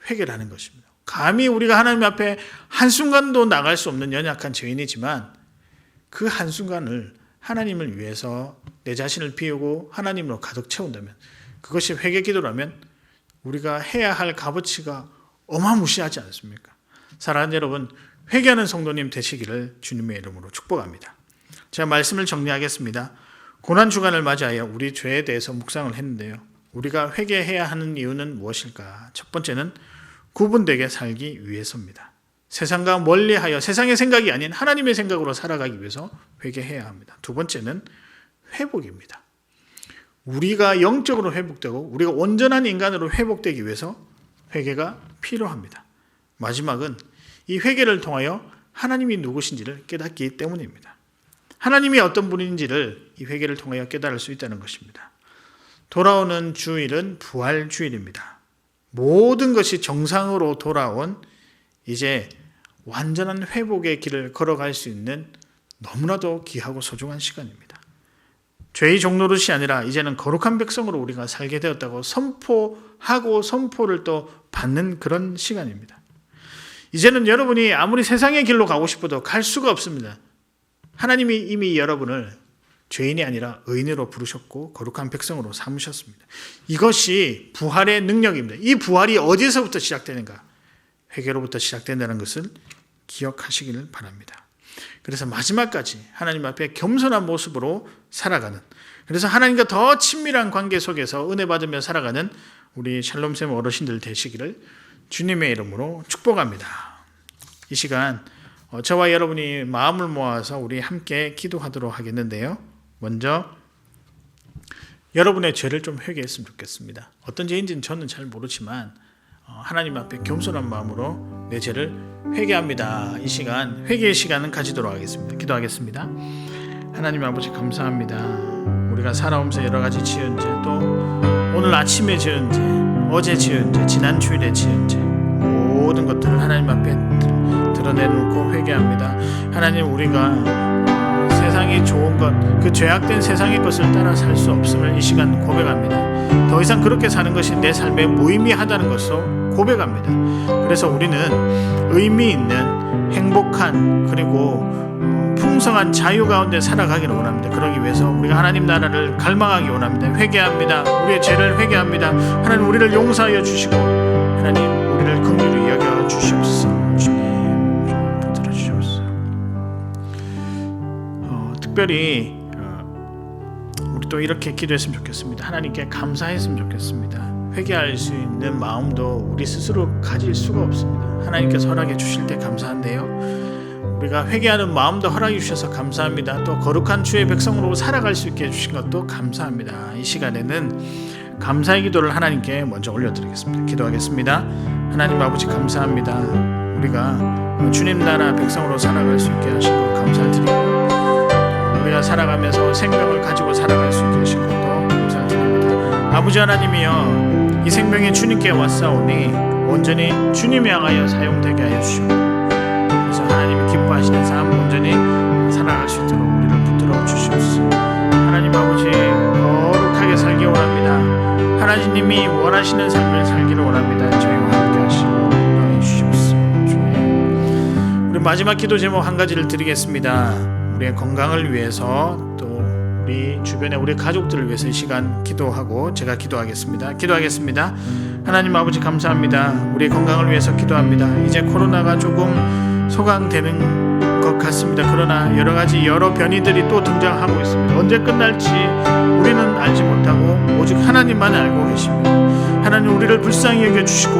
회개라는 것입니다. 감히 우리가 하나님 앞에 한순간도 나갈 수 없는 연약한 죄인이지만 그 한순간을 하나님을 위해서 내 자신을 비우고 하나님으로 가득 채운다면, 그것이 회개 기도라면 우리가 해야 할 값어치가 어마무시하지 않습니까? 사랑하는 여러분, 회개하는 성도님 되시기를 주님의 이름으로 축복합니다. 제가 말씀을 정리하겠습니다. 고난주간을 맞이하여 우리 죄에 대해서 묵상을 했는데요, 우리가 회개해야 하는 이유는 무엇일까? 첫 번째는 구분되게 살기 위해서입니다. 세상과 멀리하여 세상의 생각이 아닌 하나님의 생각으로 살아가기 위해서 회개해야 합니다. 두 번째는 회복입니다. 우리가 영적으로 회복되고 우리가 온전한 인간으로 회복되기 위해서 회개가 필요합니다. 마지막은 이 회개를 통하여 하나님이 누구신지를 깨닫기 때문입니다. 하나님이 어떤 분인지를 이 회개를 통하여 깨달을 수 있다는 것입니다. 돌아오는 주일은 부활주일입니다. 모든 것이 정상으로 돌아온 이제 완전한 회복의 길을 걸어갈 수 있는 너무나도 귀하고 소중한 시간입니다. 죄의 종노릇이 아니라 이제는 거룩한 백성으로 우리가 살게 되었다고 선포하고 선포를 또 받는 그런 시간입니다. 이제는 여러분이 아무리 세상의 길로 가고 싶어도 갈 수가 없습니다. 하나님이 이미 여러분을 죄인이 아니라 의인으로 부르셨고 거룩한 백성으로 삼으셨습니다. 이것이 부활의 능력입니다. 이 부활이 어디서부터 시작되는가? 회개로부터 시작된다는 것을 기억하시기를 바랍니다. 그래서 마지막까지 하나님 앞에 겸손한 모습으로 살아가는, 그래서 하나님과 더 친밀한 관계 속에서 은혜 받으며 살아가는 우리 샬롬샘 어르신들 되시기를 주님의 이름으로 축복합니다. 이 시간 저와 여러분이 마음을 모아서 우리 함께 기도하도록 하겠는데요, 먼저 여러분의 죄를 좀 회개했으면 좋겠습니다. 어떤 죄인지는 저는 잘 모르지만 하나님 앞에 겸손한 마음으로 내 죄를 회개합니다. 이 시간, 회개의 시간은 가지도록 하겠습니다. 기도하겠습니다. 하나님 아버지, 감사합니다. 우리가 살아오면서 여러 가지 지은 죄, 또 오늘 아침에 지은 죄, 어제 지은 죄, 지난 주일에 지은 죄, 모든 것들을 하나님 앞에 드러내놓고 회개합니다. 하나님, 우리가 세상이 좋은 것, 그 죄악된 세상의 것을 따라 살 수 없음을 이 시간 고백합니다. 더 이상 그렇게 사는 것이 내 삶에 무의미하다는 것을 고백합니다. 그래서 우리는 의미 있는 행복한 그리고 풍성한 자유 가운데 살아가기를 원합니다. 그러기 위해서 우리가 하나님 나라를 갈망하기 원합니다. 회개합니다. 우리의 죄를 회개합니다. 하나님, 우리를 용서하여 주시고 하나님, 우리를 긍휼히 여겨 주시옵소서. 주님, 붙들어 주시옵소서. 특별히 우리 또 이렇게 기도했으면 좋겠습니다. 하나님께 감사했으면 좋겠습니다. 회개할 수 있는 마음도 우리 스스로 가질 수가 없습니다. 하나님께서 허락해 주실 때 감사한데요, 우리가 회개하는 마음도 허락해 주셔서 감사합니다. 또 거룩한 주의 백성으로 살아갈 수 있게 해주신 것도 감사합니다. 이 시간에는 감사의 기도를 하나님께 먼저 올려드리겠습니다. 기도하겠습니다. 하나님 아버지, 감사합니다. 우리가 주님 나라 백성으로 살아갈 수 있게 하신 것 감사드리고, 우리가 살아가면서 생명을 가지고 살아갈 수 있게 하신 것도 감사드립니다. 아버지 하나님이여, 이 생명이 주님께 왔사오니 온전히 주님이 향하여 사용되게 하여 주시고, 그래서 하나님이 기뻐하시는 삶 온전히 살아갈 수 있도록 우리를 붙들어 주시옵소서. 하나님 아버지, 거룩하게 살기 원합니다. 하나님이 원하시는 삶을 살기를 원합니다. 저희와 함께 하시고 인도해 주시옵소서. 주님, 우리 마지막 기도 제목 한 가지를 드리겠습니다. 우리의 건강을 위해서, 또 우리 주변에 우리 가족들을 위해서 이 시간 기도하고 제가 기도하겠습니다. 하나님 아버지, 감사합니다. 우리의 건강을 위해서 기도합니다. 이제 코로나가 조금 소강되는 것 같습니다. 그러나 여러 변이들이 또 등장하고 있습니다. 언제 끝날지 우리는 알지 못하고 오직 하나님만 알고 계십니다. 하나님, 우리를 불쌍히 여겨주시고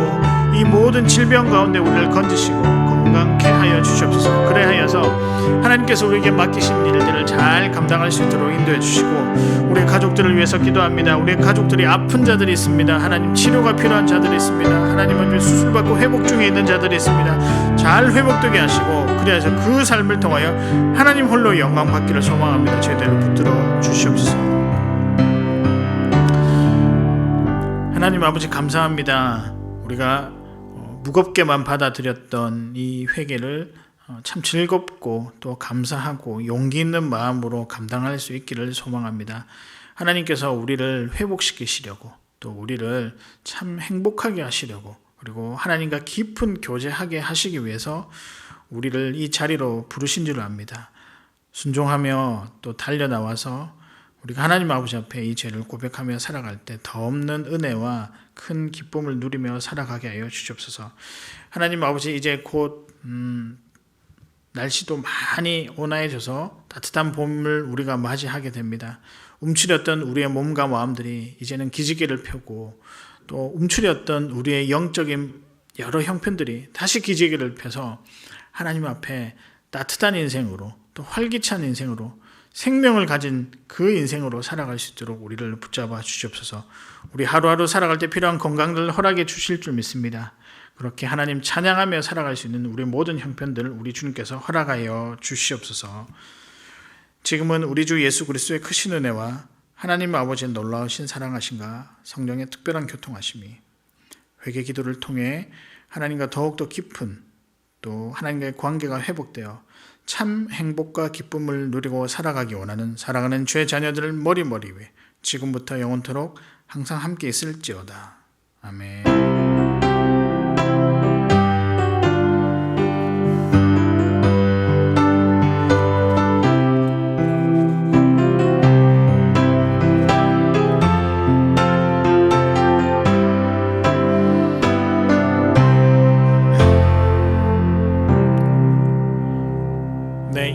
이 모든 질병 가운데 우리를 건지시고 건강케 하여 주시옵소서. 그래하여서 하나님께서 우리에게 맡기신 일들을 잘 감당할 수 있도록 인도해 주시고, 우리 가족들을 위해서 기도합니다. 우리 가족들이 아픈 자들이 있습니다. 하나님, 치료가 필요한 자들이 있습니다. 하나님은 수술받고 회복 중에 있는 자들이 있습니다. 잘 회복되게 하시고, 그래서 그 삶을 통하여 하나님 홀로 영광 받기를 소망합니다. 저희들을 붙들어 주시옵소서. 하나님 아버지, 감사합니다. 우리가 무겁게만 받아들였던 이 회개를 참 즐겁고 또 감사하고 용기 있는 마음으로 감당할 수 있기를 소망합니다. 하나님께서 우리를 회복시키시려고, 또 우리를 참 행복하게 하시려고, 그리고 하나님과 깊은 교제하게 하시기 위해서 우리를 이 자리로 부르신 줄 압니다. 순종하며 또 달려나와서 우리가 하나님 아버지 앞에 이 죄를 고백하며 살아갈 때 더 없는 은혜와 큰 기쁨을 누리며 살아가게 하여 주시옵소서. 하나님 아버지, 이제 곧 날씨도 많이 온화해져서 따뜻한 봄을 우리가 맞이하게 됩니다. 움츠렸던 우리의 몸과 마음들이 이제는 기지개를 펴고, 또 움츠렸던 우리의 영적인 여러 형편들이 다시 기지개를 펴서 하나님 앞에 따뜻한 인생으로, 또 활기찬 인생으로, 생명을 가진 그 인생으로 살아갈 수 있도록 우리를 붙잡아 주시옵소서. 우리 하루하루 살아갈 때 필요한 건강들을 허락해 주실 줄 믿습니다. 그렇게 하나님 찬양하며 살아갈 수 있는 우리 모든 형편들을 우리 주님께서 허락하여 주시옵소서. 지금은 우리 주 예수 그리스도의 크신 은혜와 하나님 아버지의 놀라우신 사랑하심과 성령의 특별한 교통하심이 회개 기도를 통해 하나님과 더욱더 깊은, 또 하나님과의 관계가 회복되어 참 행복과 기쁨을 누리고 살아가기 원하는 사랑하는 주의 자녀들을 머리 위에 지금부터 영원토록 항상 함께 있을지어다. 아멘.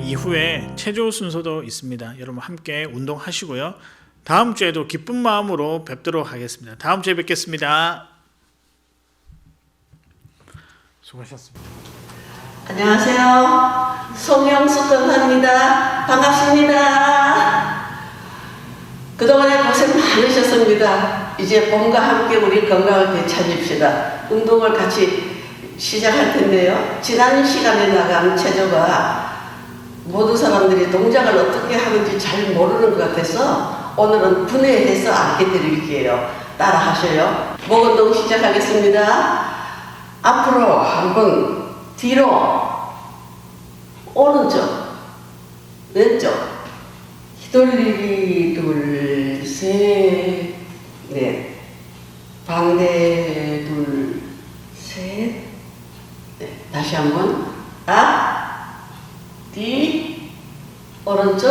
이후에 체조 순서도 있습니다. 여러분 함께 운동하시고요. 다음 주에도 기쁜 마음으로 뵙도록 하겠습니다. 다음 주에 뵙겠습니다. 수고하셨습니다. 안녕하세요. 송영숙 권사입니다. 반갑습니다. 그동안에 고생 많으셨습니다. 이제 봄과 함께 우리 건강을 되찾읍시다. 운동을 같이 시작할 텐데요. 지난 시간에 나간 체조가 모든 사람들이 동작을 어떻게 하는지 잘 모르는 것 같아서 오늘은 분해해서 알게 드릴게요. 따라 하셔요. 목 운동 시작하겠습니다. 앞으로 한 번, 뒤로, 오른쪽, 왼쪽, 휘돌리기 둘, 셋, 넷, 방대 둘, 셋, 넷. 다시 한 번. 앞, 뒤, 오른쪽,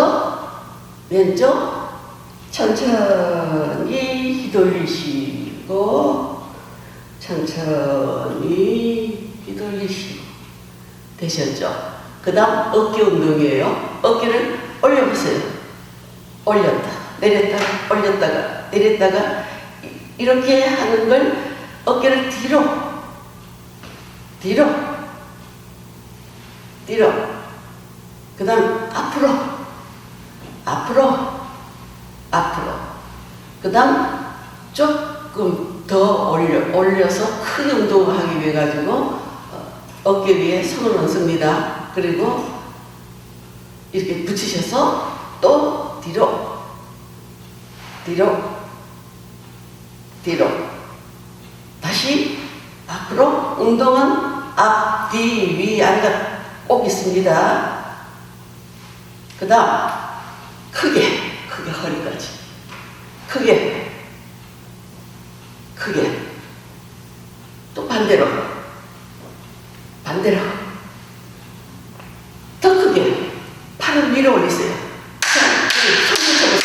왼쪽, 천천히 휘돌리시고, 천천히 휘돌리시고. 되셨죠? 그 다음 어깨 운동이에요. 어깨를 올려보세요. 올렸다, 내렸다가, 올렸다가, 내렸다가. 이렇게 하는 걸 어깨를 뒤로, 뒤로, 뒤로. 그 다음 앞으로, 앞으로, 앞으로. 그 다음 조금 더 올려서 크게 운동하기 위해 가지고 어깨 위에 손을 얹습니다. 그리고 이렇게 붙이셔서 또 뒤로, 뒤로, 뒤로, 다시 앞으로. 운동은 앞, 뒤, 위, 아래가 꼭 있습니다. 그 다음 크게 허리까지 크게 또 반대로 더 크게 팔을 위로 올리세요. 자, 손을 잡으세요.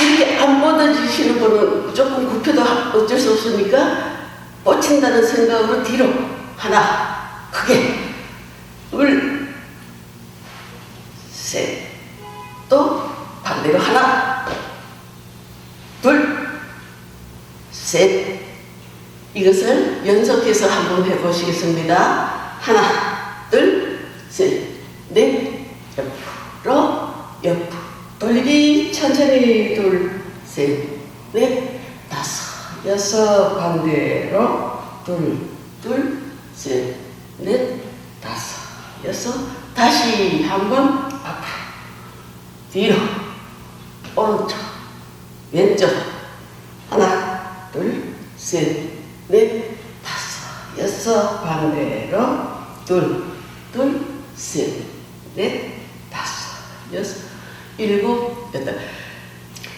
이렇게 안 뻗어지시는 분은 조금 굽혀도 어쩔 수 없으니까 뻗친다는 생각으로 뒤로 하나 크게 둘 셋 또 반대로 하나 둘 셋. 이것을 연속해서 한번 해보시겠습니다. 하나 둘 셋 넷 옆으로 돌리기 천천히 둘 셋 넷 다섯 여섯 반대로 둘 셋 넷 다섯 여섯. 다시 한번 앞으로 뒤로 오른쪽 왼쪽 하나 둘 셋 넷 다섯 여섯 반대로 둘 셋 넷 다섯 여섯 일곱 여덟.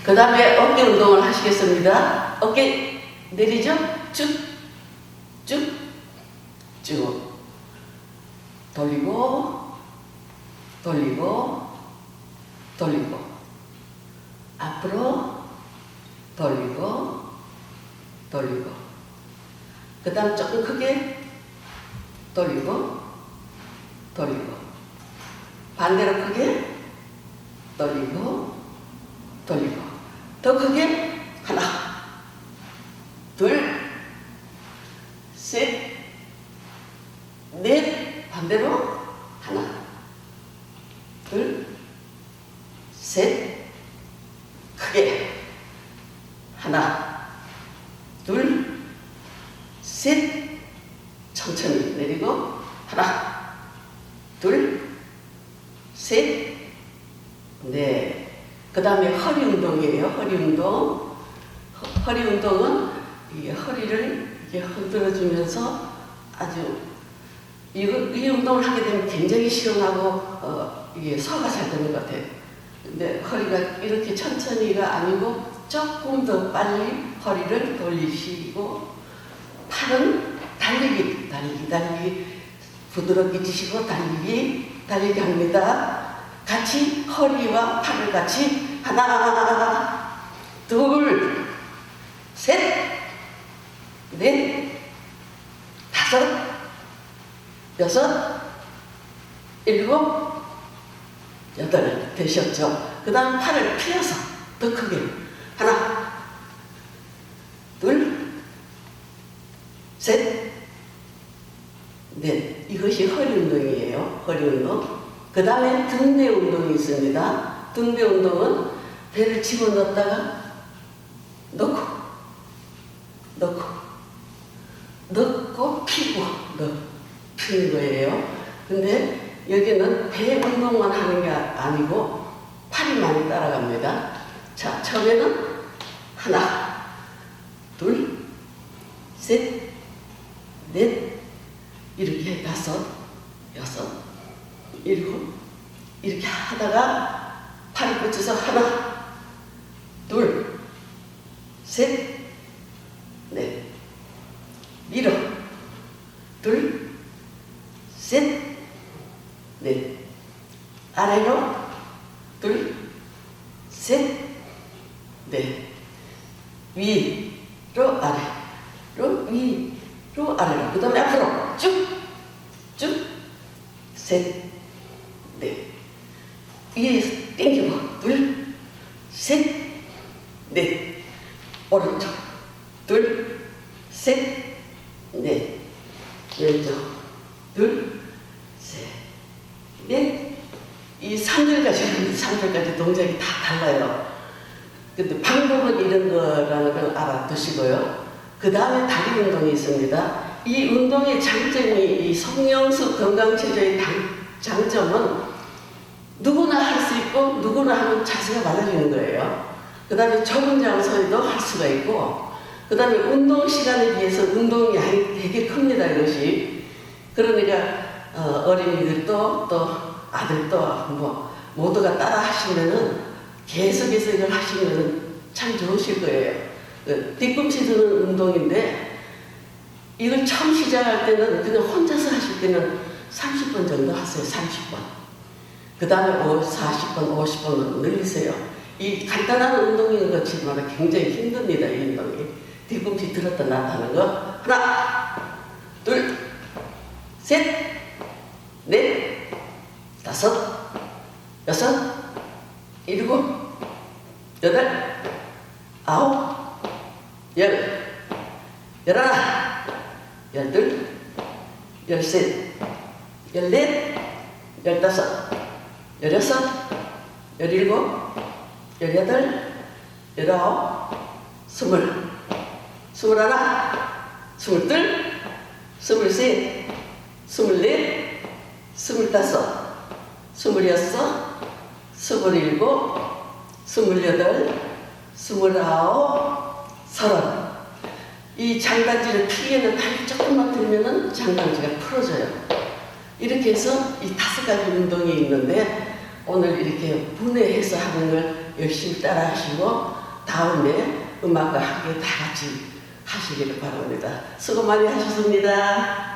그 다음에 어깨 운동을 하시겠습니다. 어깨 내리죠? 쭉 돌리고 앞으로 돌리고 그 다음 조금 크게 돌리고 반대로 크게 돌리고 더 크게 하나 둘 셋 넷 반대로 하나 둘 셋 크게 하나 둘 셋 천천히 내리고 하나 둘 셋 넷. 그 다음에 허리 운동이에요. 허리 운동은 이 허리를 이렇게 흔들어주면서 아주 이 운동을 하게 되면 굉장히 시원하고 이게 소화가 잘 되는 것 같아요. 근데 허리가 이렇게 천천히가 아니고 조금 더 빨리 허리를 돌리시고 팔은 달리기 부드럽게 치시고 달리기 합니다. 같이 허리와 팔을 같이 하나 둘 셋 넷 다섯 여섯 일곱 여덟. 되셨죠? 그 다음 팔을 펴서 더 크게 하나 둘 셋 넷. 이것이 허리 운동이에요. 허리 운동. 그 다음에 등배 운동이 있습니다. 등배 운동은 배를 집어넣었다가 넣고 피고 피는 거예요. 근데 여기는 배 운동만 하는 게 아니고 팔이 많이 따라갑니다. 자, 처음에는 하나 둘 셋 넷 이렇게 다섯 여섯 일곱 이렇게 하다가 팔을 붙여서 하나 둘 셋 넷 밀어 둘 셋 넷 아래로 둘 셋 넷 위로 아래로 위로 아래로. 그 다음에 앞으로 쭉 셋 넷 위에서 당기고 둘 셋 넷 오른쪽 둘 셋 넷 왼쪽 둘 셋 넷. 이 3절까지 동작이 다 달라요. 근데 방법은 이런 거라는 걸 알아두시고요. 그 다음에 다리 운동이 있습니다. 이 운동의 장점이 이 송영수 건강체조의 장점은 누구나 할 수 있고 누구나 하면 자세가 많아지는 거예요. 그 다음에 좁은 장소에도 할 수가 있고 그 다음에 운동 시간에 비해서 운동 양이 되게 큽니다, 이것이. 그러니까 어린이들도 또 아들도 뭐 모두가 따라 하시면은 계속해서 이걸 하시면은 참 좋으실 거예요. 뒤꿈치 드는 운동인데 이걸 처음 시작할 때는 그냥 혼자서 하실 때는 30번 정도 하세요. 30번. 그 다음에 40번, 50번 늘리세요. 이 간단한 운동인 것이지만 굉장히 힘듭니다. 이 운동이. 뒤꿈치 들었다 놨다 하는 거. 하나, 둘, 셋, 넷, 다섯, 여섯, 일곱, 여덟, 아홉, 열, 열하나, 열둘, 열셋, 열넷, 열다섯, 열여섯, 열일곱, 열여덟, 열아홉, 스물, 스물하나, 스물둘, 스물셋, 스물넷, 스물다섯, 스물여섯, 스물일곱, 스물여덟, 스물아홉, 서른. 이 장단지를 크게는 다리 조금만 들면은 장단지가 풀어져요. 이렇게 해서 이 5가지 운동이 있는데 오늘 이렇게 분해해서 하는 걸 열심히 따라 하시고 다음에 음악과 함께 다 같이 하시기를 바랍니다. 수고 많이 하셨습니다.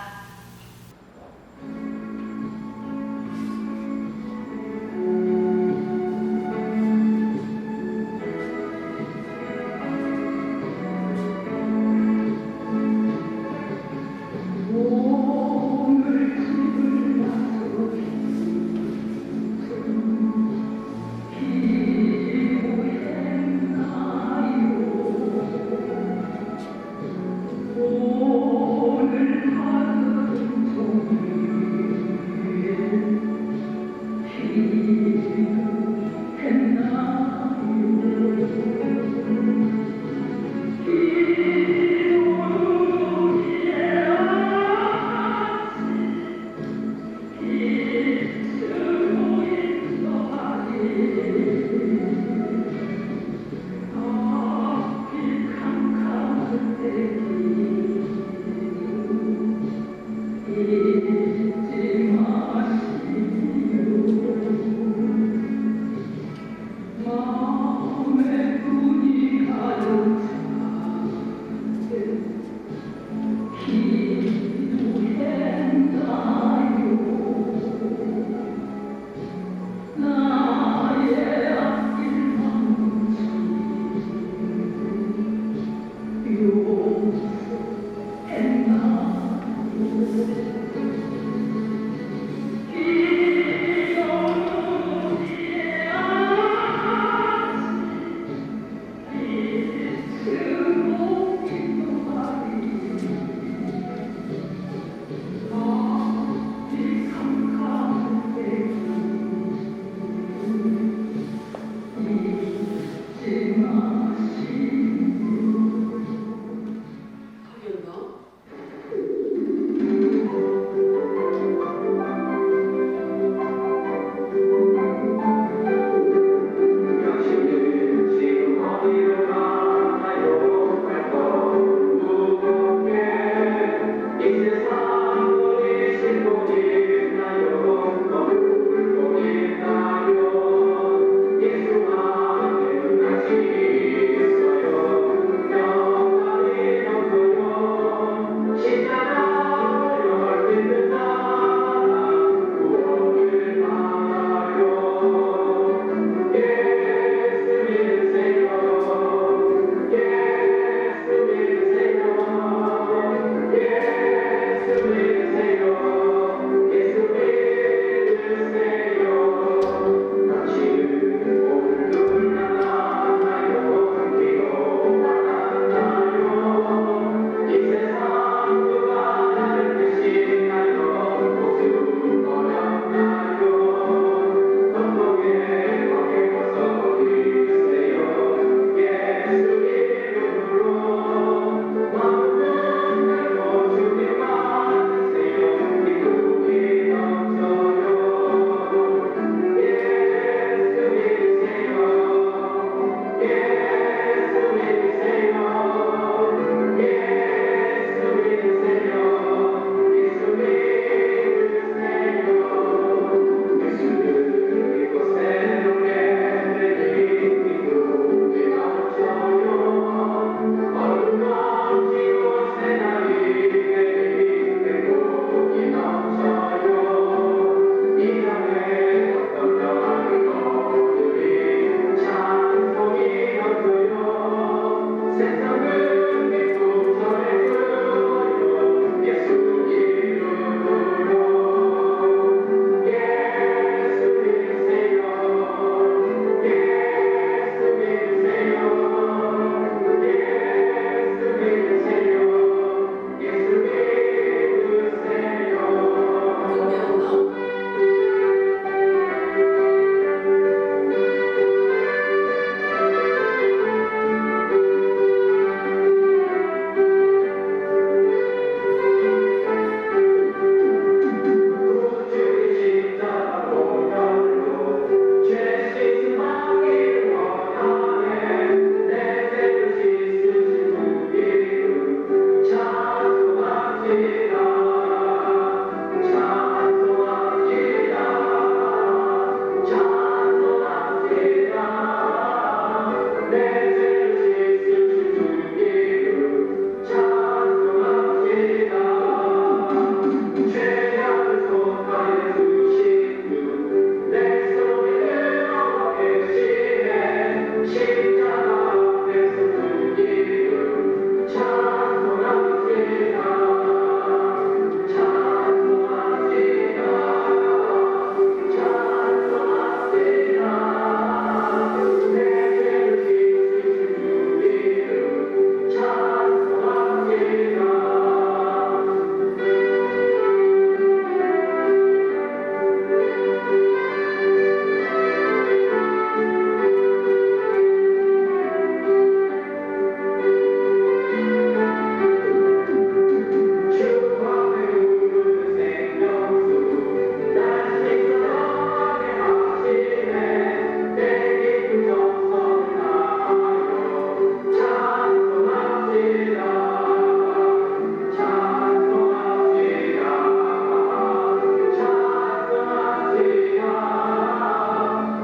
오늘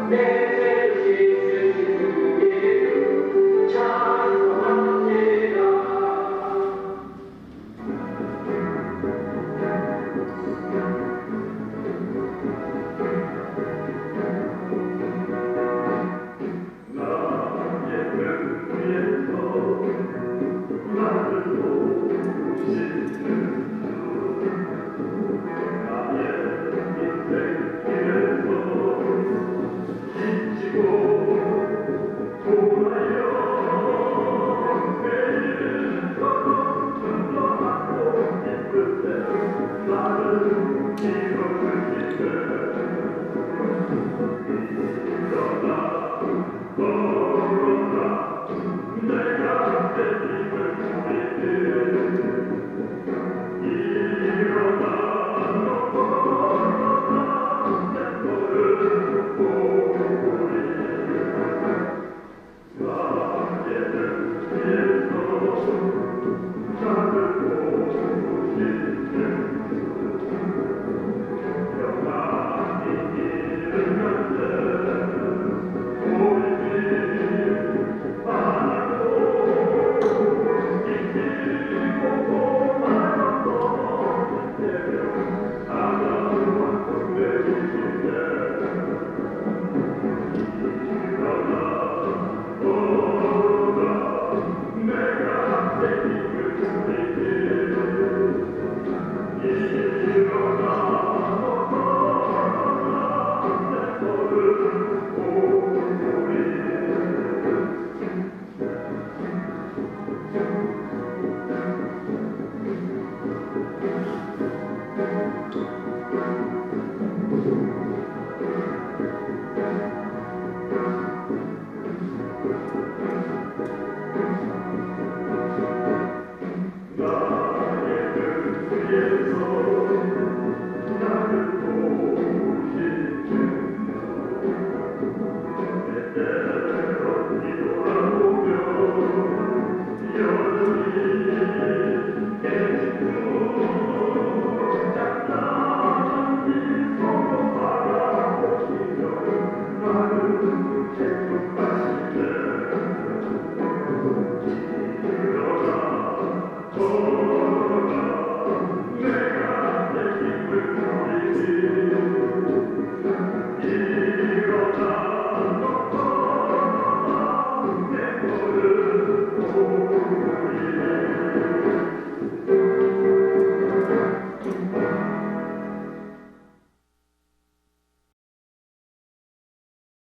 내